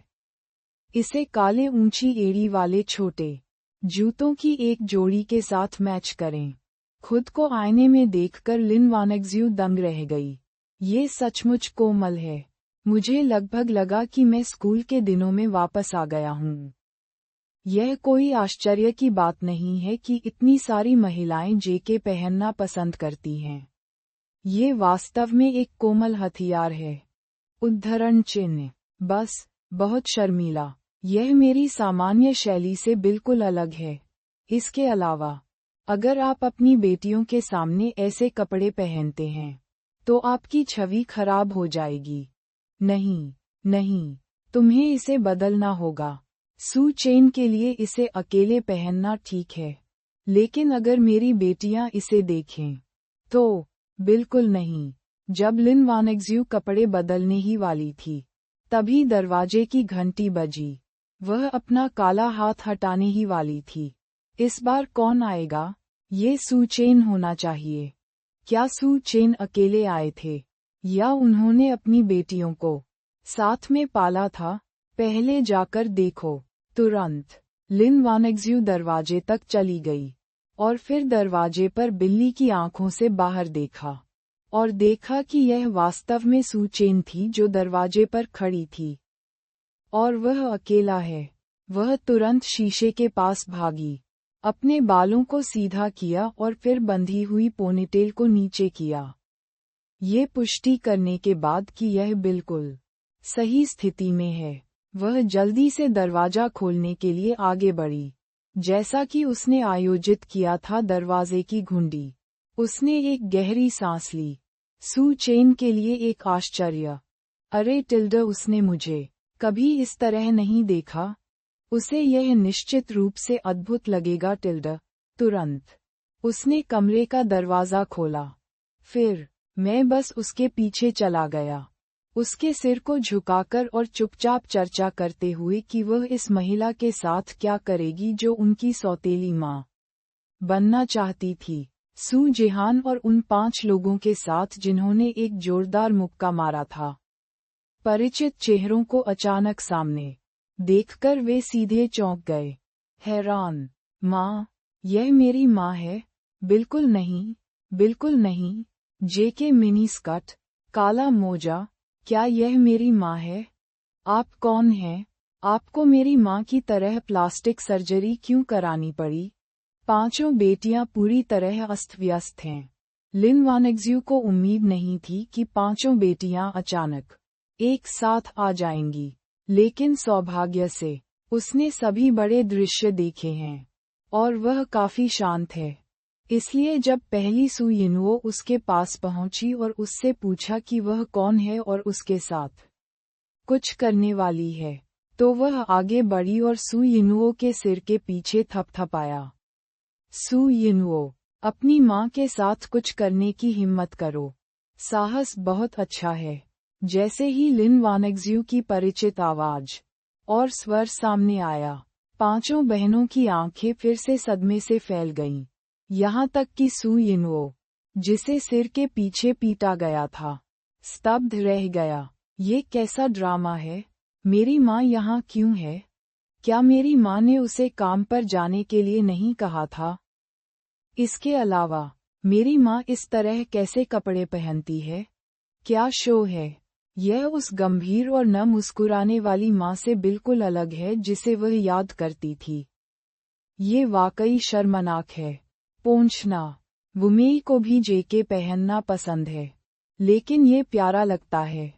इसे काले ऊंची एड़ी वाले छोटे जूतों की एक जोड़ी के साथ मैच करें। खुद को आईने में देखकर लिन वानेक्ज्यू दंग रह गई। ये सचमुच कोमल है। मुझे लगभग लगा कि मैं स्कूल के दिनों में वापस आ गया हूँ। यह कोई आश्चर्य की बात नहीं है कि इतनी सारी महिलाएं जेके पहनना पसंद करती हैं। ये वास्तव में एक कोमल हथियार है। उद्धरण चिन्ह। बस, बहुत शर्मीला। यह मेरी सामान्य शैली से बिल्कुल अलग है। इसके अलावा, अगर आप अपनी बेटियों के सामने ऐसे कपड़े पहनते हैं, तो आपकी छवि खराब हो जाएगी। नहीं, तुम्हें इसे बदलना होगा। सू चेन के लिए इसे अकेले पहनना ठीक है, लेकिन अगर मेरी बेटियां इसे देखें, तो बिल्कुल नहीं। जब लिन वानेक्ज्यू कपड़े बदलने ही वाली थी, तभी दरवाजे की घंटी बजी। वह अपना काला हाथ हटाने ही वाली थी। इस बार कौन आएगा? ये सू चेन होना चाहिए। क्या सू चेन अकेले आए थे, या उन्होंने अपनी बेटियों को साथ में पाला था? पहले जाकर देखो। तुरंत लिन वानेक्ज्यू दरवाजे तक चली गई और फिर दरवाजे पर बिल्ली की आंखों से बाहर देखा और देखा कि यह वास्तव में सू चेन थी जो दरवाजे पर खड़ी थी और वह अकेला है। वह तुरंत शीशे के पास भागी, अपने बालों को सीधा किया और फिर बंधी हुई पोनीटेल को नीचे किया, ये पुष्टि करने के बाद कि यह बिल्कुल सही स्थिति में है। वह जल्दी से दरवाजा खोलने के लिए आगे बढ़ी, जैसा कि उसने आयोजित किया था। दरवाजे की घुंडी। उसने एक गहरी सांस ली। सू चेन के लिए एक आश्चर्य। अरे टिल्डा, उसने मुझे कभी इस तरह नहीं देखा। उसे यह निश्चित रूप से अद्भुत लगेगा टिल्डा। तुरंत उसने कमरे का दरवाजा खोला। फिर मैं बस उसके पीछे चला गया, उसके सिर को झुकाकर और चुपचाप चर्चा करते हुए कि वह इस महिला के साथ क्या करेगी जो उनकी सौतेली माँ बनना चाहती थी। सू जेहान और उन 5 लोगों के साथ जिन्होंने एक जोरदार मुक्का मारा था। परिचित चेहरों को अचानक सामने देखकर वे सीधे चौंक गए। हैरान, माँ, यह मेरी माँ है? बिल्कुल नहीं, बिल्कुल नहीं। जेके मिनी स्कर्ट, काला मोजा, क्या यह मेरी माँ है? आप कौन हैं? आपको मेरी माँ की तरह प्लास्टिक सर्जरी क्यों करानी पड़ी? 5 बेटियां पूरी तरह अस्त व्यस्त हैं। लिन वानेक्ज्यू को उम्मीद नहीं थी कि 5 बेटियां अचानक एक साथ आ जाएंगी, लेकिन सौभाग्य से उसने सभी बड़े दृश्य देखे हैं और वह काफी शांत है। इसलिए जब पहली सू यिनुओ उसके पास पहुंची और उससे पूछा कि वह कौन है और उसके साथ कुछ करने वाली है, तो वह आगे बढ़ी और सू यिनुओ के सिर के पीछे थपथपाया। सू यिनुओ, अपनी माँ के साथ कुछ करने की हिम्मत करो। साहस बहुत अच्छा है। जैसे ही लिन वानेक्ज्यू की परिचित आवाज और स्वर सामने आया, 5 बहनों की आंखें फिर से सदमे से फैल गईं। यहाँ तक कि सू यिनुओ, जिसे सिर के पीछे पीटा गया था, स्तब्ध रह गया। ये कैसा ड्रामा है? मेरी माँ यहाँ क्यों है? क्या मेरी माँ ने उसे काम पर जाने के लिए नहीं कहा था? इसके अलावा मेरी माँ इस तरह कैसे कपड़े पहनती है? क्या शो है? यह उस गंभीर और न मुस्कुराने वाली माँ से बिल्कुल अलग है जिसे वह याद करती थी। ये वाकई शर्मनाक है। पोंछना। वुमेई को भी जेके पहनना पसंद है, लेकिन ये प्यारा लगता है।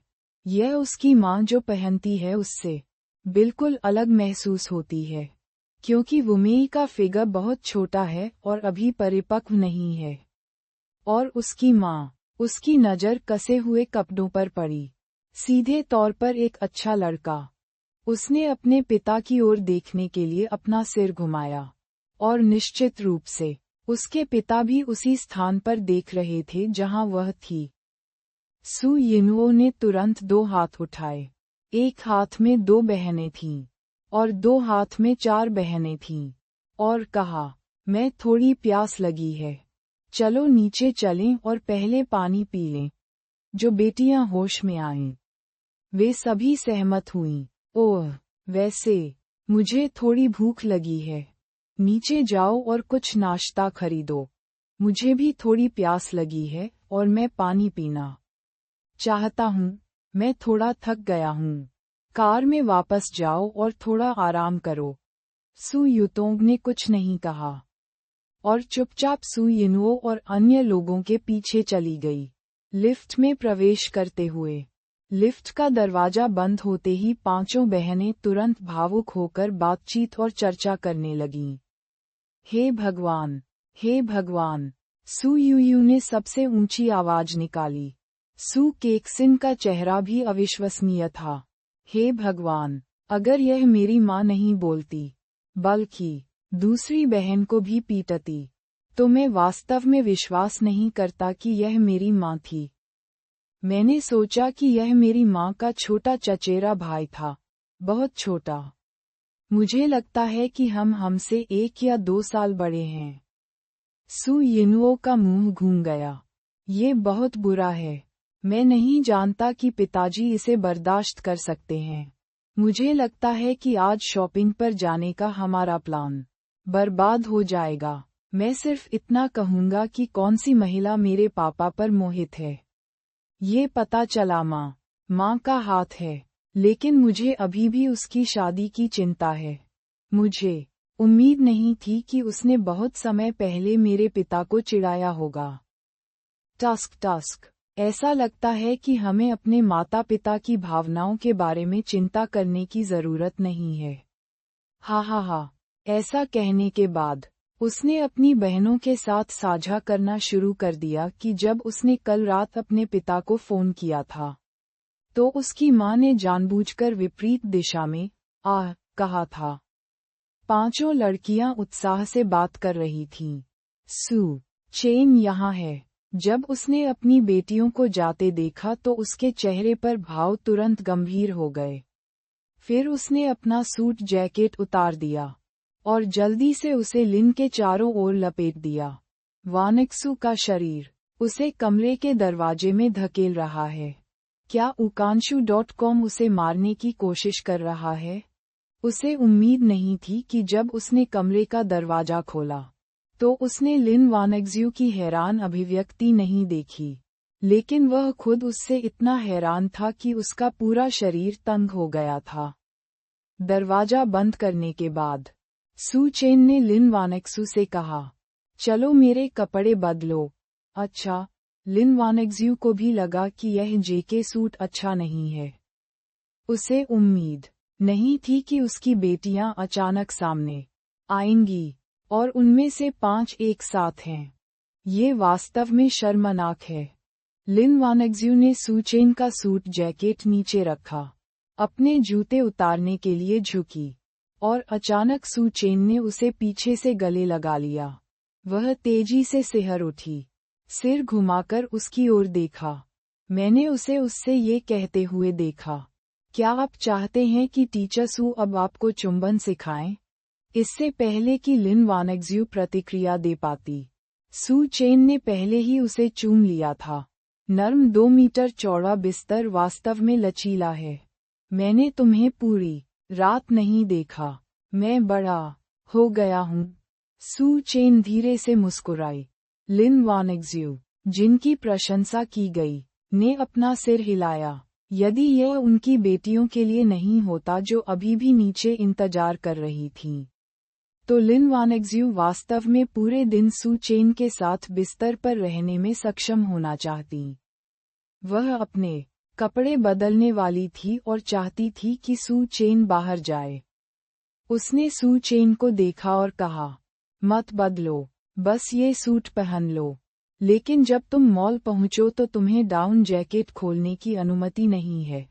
यह उसकी माँ जो पहनती है उससे बिल्कुल अलग महसूस होती है, क्योंकि वुमेई का फिगर बहुत छोटा है और अभी परिपक्व नहीं है। और उसकी माँ, उसकी नज़र कसे हुए कपड़ों पर पड़ी। सीधे तौर पर एक अच्छा लड़का। उसने अपने पिता की ओर देखने के लिए अपना सिर घुमाया, और निश्चित रूप से उसके पिता भी उसी स्थान पर देख रहे थे जहां वह थी। सू यिनुओ ने तुरंत 2 हाथ उठाए। एक हाथ में 2 बहनें थीं और 2 हाथ में 4 बहनें थीं, और कहा, मैं थोड़ी प्यास लगी है। चलो नीचे चलें और पहले पानी पी लें। जो बेटियां होश में आईं, वे सभी सहमत हुईं। ओह, वैसे मुझे थोड़ी भूख लगी है। नीचे जाओ और कुछ नाश्ता खरीदो। मुझे भी थोड़ी प्यास लगी है और मैं पानी पीना चाहता हूँ। मैं थोड़ा थक गया हूँ। कार में वापस जाओ और थोड़ा आराम करो। सू युतोंग ने कुछ नहीं कहा और चुपचाप सू यिनुओ और अन्य लोगों के पीछे चली गई। लिफ्ट में प्रवेश करते हुए लिफ्ट का दरवाजा बंद होते ही 5 बहनें तुरंत भावुक होकर बातचीत और चर्चा करने लगीं। हे भगवान, हे भगवान! सू यूयू ने सबसे ऊंची आवाज निकाली। सू केक्सिन का चेहरा भी अविश्वसनीय था। हे भगवान, अगर यह मेरी माँ नहीं बोलती, बल्कि दूसरी बहन को भी पीटती, तो मैं वास्तव में विश्वास नहीं करता कि यह मेरी माँ थी। मैंने सोचा कि यह मेरी माँ का छोटा चचेरा भाई था, बहुत छोटा। मुझे लगता है कि हम हमसे 1 या 2 साल बड़े हैं। सू यिनुओ का मुंह घूम गया। ये बहुत बुरा है। मैं नहीं जानता कि पिताजी इसे बर्दाश्त कर सकते हैं। मुझे लगता है कि आज शॉपिंग पर जाने का हमारा प्लान बर्बाद हो जाएगा। मैं सिर्फ इतना कहूंगा कि कौन सी महिला मेरे पापा पर मोहित है। ये पता चला माँ का हाथ है, लेकिन मुझे अभी भी उसकी शादी की चिंता है। मुझे उम्मीद नहीं थी कि उसने बहुत समय पहले मेरे पिता को चिढ़ाया होगा। टस्क ऐसा लगता है कि हमें अपने माता पिता की भावनाओं के बारे में चिंता करने की जरूरत नहीं है। हा। ऐसा कहने के बाद उसने अपनी बहनों के साथ साझा करना शुरू कर दिया कि जब उसने कल रात अपने पिता को फोन किया था, तो उसकी मां ने जानबूझकर विपरीत दिशा में कहा था। पांचों लड़कियां उत्साह से बात कर रही थीं। सू चेन यहाँ है। जब उसने अपनी बेटियों को जाते देखा तो उसके चेहरे पर भाव तुरंत गंभीर हो गए। फिर उसने अपना सूट जैकेट उतार दिया और जल्दी से उसे लिन के चारों ओर लपेट दिया। वानिक्सू का शरीर उसे कमरे के दरवाजे में धकेल रहा है। क्या ukanshu.com उसे मारने की कोशिश कर रहा है? उसे उम्मीद नहीं थी कि जब उसने कमरे का दरवाजा खोला, तो उसने लिन वानेक्स्यू की हैरान अभिव्यक्ति नहीं देखी, लेकिन वह खुद उससे इतना हैरान था कि उसका पूरा शरीर तंग हो गया था। दरवाजा बंद करने के बाद सू चेन ने लिन वानेक्सू से कहा, चलो मेरे कपड़े बदलो। अच्छा। लिन वानेक्स्यू को भी लगा कि यह जेके सूट अच्छा नहीं है। उसे उम्मीद नहीं थी कि उसकी बेटियां अचानक सामने आएंगी और उनमें से 5 एक साथ हैं। ये वास्तव में शर्मनाक है। लिन वानेक्स्यू ने सू चेन का सूट जैकेट नीचे रखा, अपने जूते उतारने के लिए झुकी, और अचानक सू चेन ने उसे पीछे से गले लगा लिया। वह तेजी से सिहर उठी, सिर घुमाकर उसकी ओर देखा। मैंने उसे उससे ये कहते हुए देखा, क्या आप चाहते हैं कि टीचर सू अब आपको चुंबन सिखाएं? इससे पहले कि लिन वानेक्स्यू प्रतिक्रिया दे पाती, सू चेन ने पहले ही उसे चूम लिया था। नर्म 2 मीटर चौड़ा बिस्तर वास्तव में लचीला है। मैंने तुम्हें पूरी रात नहीं देखा। मैं बड़ा हो गया हूँ। सू चेन धीरे से मुस्कुराई। लिन वानेक्स्यू, जिनकी प्रशंसा की गई, ने अपना सिर हिलाया। यदि यह उनकी बेटियों के लिए नहीं होता जो अभी भी नीचे इंतजार कर रही थीं, तो लिन वानेक्स्यू वास्तव में पूरे दिन सू चेन के साथ बिस्तर पर रहने में सक्षम होना चाहती। वह अपने कपड़े बदलने वाली थी और चाहती थी कि सू चेन बाहर जाए। उसने सू चेन को देखा और कहा, मत बदलो, बस ये सूट पहन लो। लेकिन जब तुम मॉल पहुंचो तो तुम्हें डाउन जैकेट खोलने की अनुमति नहीं है।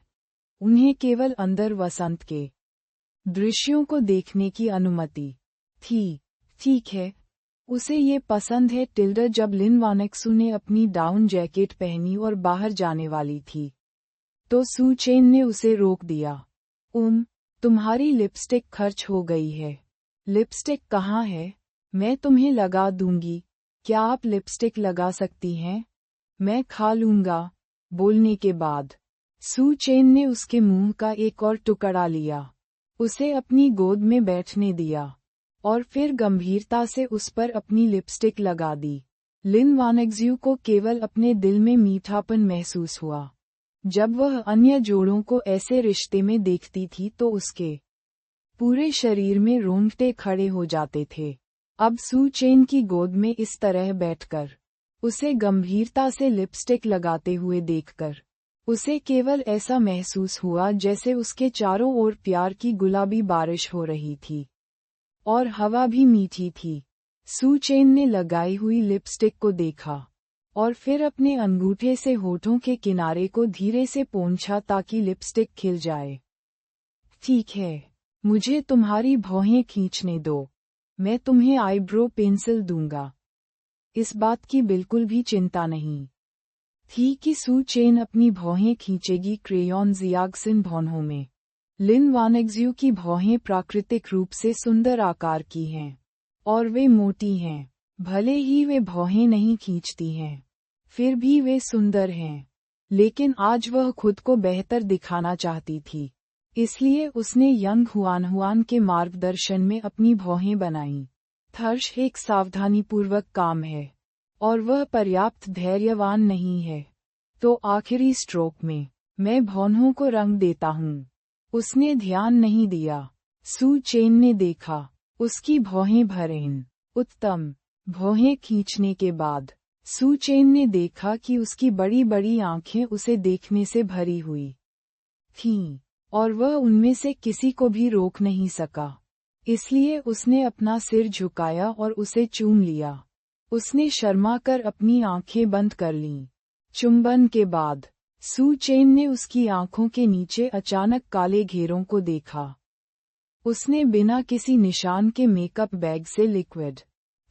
उन्हें केवल अंदर वसंत के दृश्यों को देखने की अनुमति थी। ठीक है, उसे ये पसंद है। जब लिन वानेक्सू ने अपनी डाउन जैकेट पहनी और बाहर जाने वाली थी, तो सू चेन ने उसे रोक दिया। तुम्हारी लिपस्टिक खर्च हो गई है। लिपस्टिक कहाँ है? मैं तुम्हें लगा दूंगी। क्या आप लिपस्टिक लगा सकती हैं? मैं खा लूंगा। बोलने के बाद सू चेन ने उसके मुंह का एक और टुकड़ा लिया, उसे अपनी गोद में बैठने दिया और फिर गंभीरता से उस पर अपनी लिपस्टिक लगा दी। लिन वानेक्स्यू को केवल अपने दिल में मीठापन महसूस हुआ। जब वह अन्य जोड़ों को ऐसे रिश्ते में देखती थी तो उसके पूरे शरीर में रोंगटे खड़े हो जाते थे। अब सू चेन की गोद में इस तरह बैठकर, उसे गंभीरता से लिपस्टिक लगाते हुए देखकर, उसे केवल ऐसा महसूस हुआ जैसे उसके चारों ओर प्यार की गुलाबी बारिश हो रही थी और हवा भी मीठी थी। सू चेन ने लगाई हुई लिपस्टिक को देखा और फिर अपने अंगूठे से होठों के किनारे को धीरे से पोंछा ताकि लिपस्टिक खिल जाए। ठीक है, मुझे तुम्हारी भौहें खींचने दो। मैं तुम्हें आईब्रो पेंसिल दूंगा। इस बात की बिल्कुल भी चिंता नहीं थी कि सू चेन अपनी भौहें खींचेगी क्रेयॉन जियाग्सिन भौहों में। लिन वानेक्स्यू की भौहें प्राकृतिक रूप से सुंदर आकार की हैं और वे मोटी हैं। भले ही वे भौहें नहीं खींचती हैं, फिर भी वे सुंदर हैं। लेकिन आज वह खुद को बेहतर दिखाना चाहती थी, इसलिए उसने यंग हुआन के मार्गदर्शन में अपनी भौहें बनाईं। थर्श एक सावधानीपूर्वक काम है और वह पर्याप्त धैर्यवान नहीं है। तो आखिरी स्ट्रोक में मैं भौहों को रंग देता हूँ। उसने ध्यान नहीं दिया। सू चेन ने देखा, उसकी भौहें भरें। उत्तम। भौहें खींचने के बाद सू चेन ने देखा कि उसकी बड़ी बड़ी आंखें उसे देखने से भरी हुई थीं, और वह उनमें से किसी को भी रोक नहीं सका। इसलिए उसने अपना सिर झुकाया और उसे चूम लिया। उसने शर्मा कर अपनी आंखें बंद कर लीं। चुंबन के बाद सू चेन ने उसकी आंखों के नीचे अचानक काले घेरों को देखा। उसने बिना किसी निशान के मेकअप बैग से लिक्विड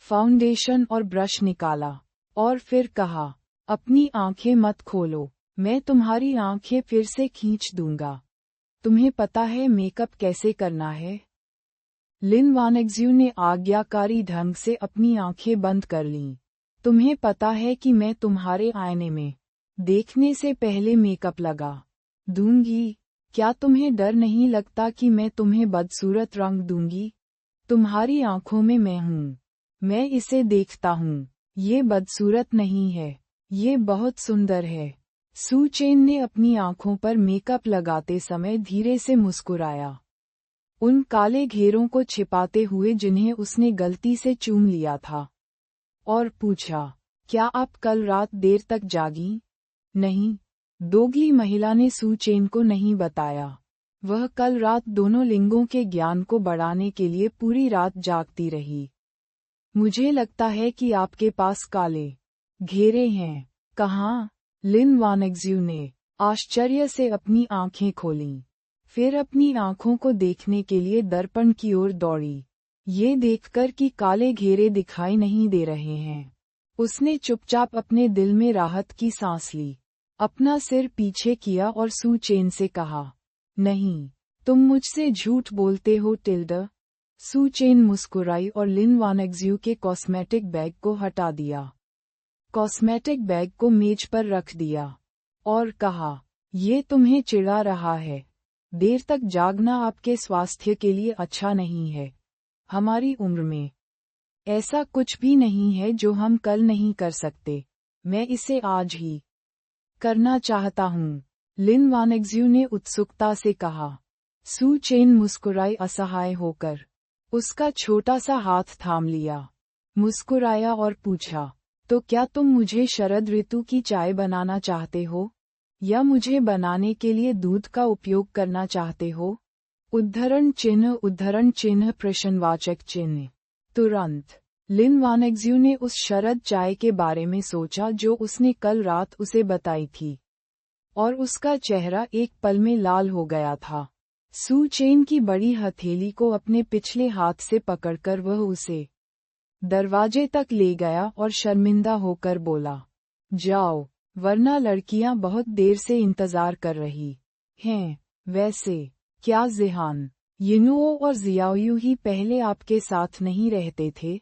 फाउंडेशन और ब्रश निकाला और फिर कहा, अपनी आंखें मत खोलो, मैं तुम्हारी आंखें फिर से खींच दूंगा। तुम्हें पता है मेकअप कैसे करना है? लिन वानेक्ज्यू ने आज्ञाकारी ढंग से अपनी आंखें बंद कर लीं। तुम्हें पता है कि मैं तुम्हारे आईने में देखने से पहले मेकअप लगा दूंगी। क्या तुम्हें डर नहीं लगता कि मैं तुम्हें बदसूरत रंग दूंगी? तुम्हारी आंखों में मैं हूँ। मैं इसे देखता हूँ। ये बदसूरत नहीं है, ये बहुत सुंदर है। सू चेन ने अपनी आंखों पर मेकअप लगाते समय धीरे से मुस्कुराया, उन काले घेरों को छिपाते हुए जिन्हें उसने गलती से चूम लिया था, और पूछा, क्या आप कल रात देर तक जागी? नहीं, दोगली महिला ने सू चेन को नहीं बताया। वह कल रात दोनों लिंगों के ज्ञान को बढ़ाने के लिए पूरी रात जागती रही। मुझे लगता है कि आपके पास काले घेरे हैं। कहाँ? लिन वानेक्ज्यू ने आश्चर्य से अपनी आंखें खोलीं, फिर अपनी आंखों को देखने के लिए दर्पण की ओर दौड़ी। ये देखकर कि काले घेरे दिखाई नहीं दे रहे हैं, उसने चुपचाप अपने दिल में राहत की सांस ली, अपना सिर पीछे किया और सू चेन से कहा, नहीं, तुम मुझसे झूठ बोलते हो टिल्डा। सू चेन मुस्कुराई और लिन वानेक्ज्यू के कॉस्मेटिक बैग को हटा दिया, कॉस्मेटिक बैग को मेज पर रख दिया, और कहा, ये तुम्हें चिढ़ा रहा है। देर तक जागना आपके स्वास्थ्य के लिए अच्छा नहीं है। हमारी उम्र में ऐसा कुछ भी नहीं है जो हम कल नहीं कर सकते। मैं इसे आज ही करना चाहता हूँ, लिन वानेक्ज्यू ने उत्सुकता से कहा। सू चेन मुस्कुराई असहाय होकर, उसका छोटा सा हाथ थाम लिया, मुस्कुराया और पूछा, तो क्या तुम मुझे शरद ऋतु की चाय बनाना चाहते हो, या मुझे बनाने के लिए दूध का उपयोग करना चाहते हो? उद्धरण चिन्ह प्रश्नवाचक चिन्ह। तुरंत लिन वानेक्ज्यू ने उस शरद चाय के बारे में सोचा जो उसने कल रात उसे बताई थी, और उसका चेहरा एक पल में लाल हो गया था। सू चेन की बड़ी हथेली को अपने पिछले हाथ से पकड़कर वह उसे दरवाजे तक ले गया और शर्मिंदा होकर बोला, जाओ, वरना लड़कियां बहुत देर से इंतजार कर रही हैं। वैसे क्या जिहान, यिनुओ और जियाओयू ही पहले आपके साथ नहीं रहते थे?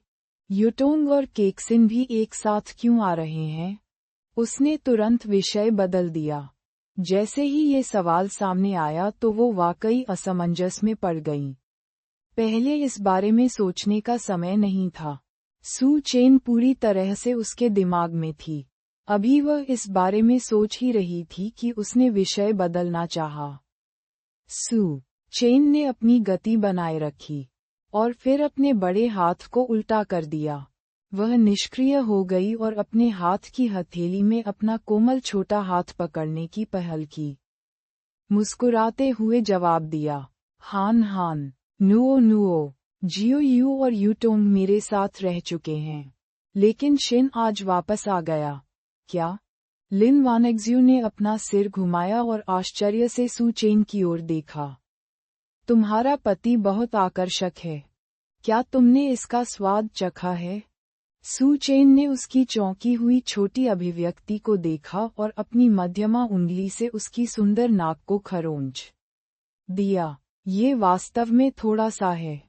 यूटोंग और केक्सिन भी एक साथ क्यों आ रहे हैं? उसने तुरंत विषय बदल दिया। जैसे ही ये सवाल सामने आया तो वो वाकई असमंजस में पड़ गईं। पहले इस बारे में सोचने का समय नहीं था। सू चेन पूरी तरह से उसके दिमाग में थी। अभी वह इस बारे में सोच ही रही थी कि उसने विषय बदलना चाहा। सू चेन ने अपनी गति बनाए रखी, और फिर अपने बड़े हाथ को उल्टा कर दिया। वह निष्क्रिय हो गई और अपने हाथ की हथेली में अपना कोमल छोटा हाथ पकड़ने की पहल की। मुस्कुराते हुए जवाब दिया, हान हान, नुओ नुओ, जियो यू और यूटोंग मेरे साथ रह चुके हैं, लेकिन शिन आज वापस आ गया। क्या? लिन वानेक्ज्यू ने अपना सिर घुमाया और आश्चर्य से सू चेन की ओर देखा। तुम्हारा पति बहुत आकर्षक है। क्या तुमने इसका स्वाद चखा है? सू चेन ने उसकी चौंकी हुई छोटी अभिव्यक्ति को देखा और अपनी मध्यमा उंगली से उसकी सुंदर नाक को खरोंच दिया। ये वास्तव में थोड़ा सा है।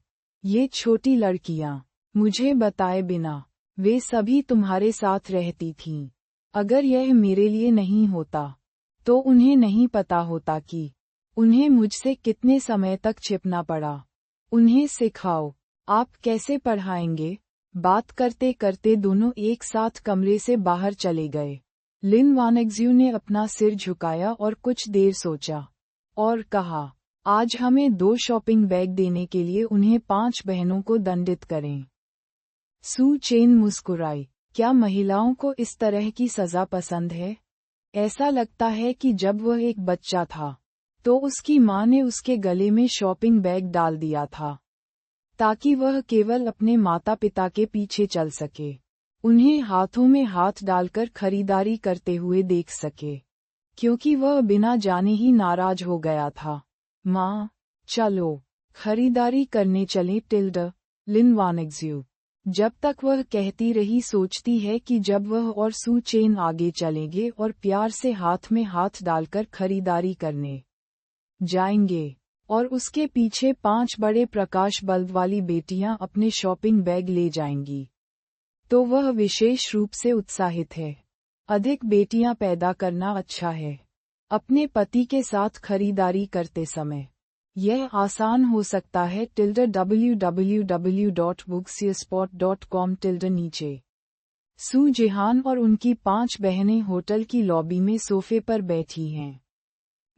ये छोटी लड़कियां, मुझे बताए बिना, वे सभी तुम्हारे साथ रहती थीं। अगर यह मेरे लिए नहीं होता, तो उन्हें नहीं पता होता कि उन्हें मुझसे कितने समय तक छिपना पड़ा। उन्हें सिखाओ, आप कैसे पढ़ाएंगे। बात करते करते दोनों एक साथ कमरे से बाहर चले गए। लिन वानेग्ज्यू ने अपना सिर झुकाया और कुछ देर सोचा, और कहा, आज हमें 2 शॉपिंग बैग देने के लिए उन्हें 5 बहनों को दंडित करें। सू चेन मुस्कुराई, क्या महिलाओं को इस तरह की सजा पसंद है? ऐसा लगता है कि जब वह एक बच्चा था, तो उसकी माँ ने उसके गले में शॉपिंग बैग डाल दिया था, ताकि वह केवल अपने माता पिता के पीछे चल सके, उन्हें हाथों में हाथ डालकर खरीदारी करते हुए देख सके, क्योंकि वह बिना जाने ही नाराज हो गया था। माँ, चलो, खरीदारी करने चलें टिल्डा, लिन वानेग्ज्यू। जब तक वह कहती रही, सोचती है कि जब वह और सू चेन आगे चलेंगे और प्यार से हाथ में हाथ डालकर खरीदारी करने जाएंगे, और उसके पीछे 5 बड़े प्रकाश बल्ब वाली बेटियां अपने शॉपिंग बैग ले जाएंगी, तो वह विशेष रूप से उत्साहित है। अधिक बेटियां पैदा करना अच्छा है। अपने पति के साथ खरीदारी करते समय यह आसान हो सकता है। www.booksearspot.com नीचे। सू जिहान और उनकी 5 बहनें होटल की लॉबी में सोफे पर बैठी हैं,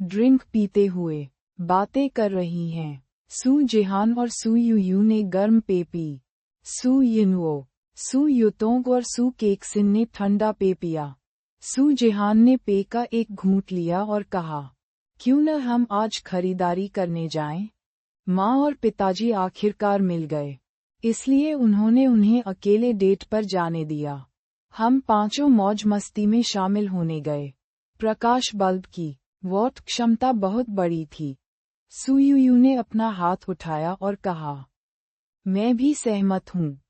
ड्रिंक पीते हुए बातें कर रही हैं। सू जिहान और सू यूयू ने गर्म पे पी। सू यिनवो, सू युतोंग और सू केक्सिन ने ठंडा पे पिया। सू जिहान ने पे का एक घूंट लिया और कहा, क्यों न हम आज खरीदारी करने जाएं? माँ और पिताजी आखिरकार मिल गए, इसलिए उन्होंने उन्हें अकेले डेट पर जाने दिया। हम 5 मौज मस्ती में शामिल होने गए। प्रकाश बल्ब की वॉट क्षमता बहुत बड़ी थी। सू यूयू ने अपना हाथ उठाया और कहा, मैं भी सहमत हूँ।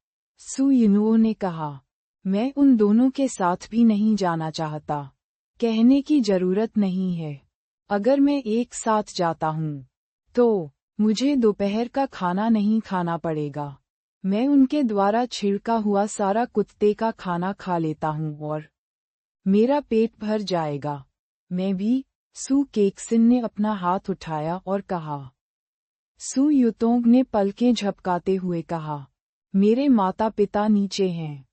सू यिनुओ ने कहा, मैं उन दोनों के साथ भी नहीं जाना चाहता। कहने की जरूरत नहीं है। अगर मैं एक साथ जाता हूँ, तो मुझे दोपहर का खाना नहीं खाना पड़ेगा। मैं उनके द्वारा छिड़का हुआ सारा कुत्ते का खाना खा लेता हूँ और मेरा पेट भर जाएगा। मैं भी। सू केक्सिन ने अपना हाथ उठाया और कहा। सू युतोंग ने पलकें झपकाते हुए कहा, मेरे माता पिता नीचे हैं।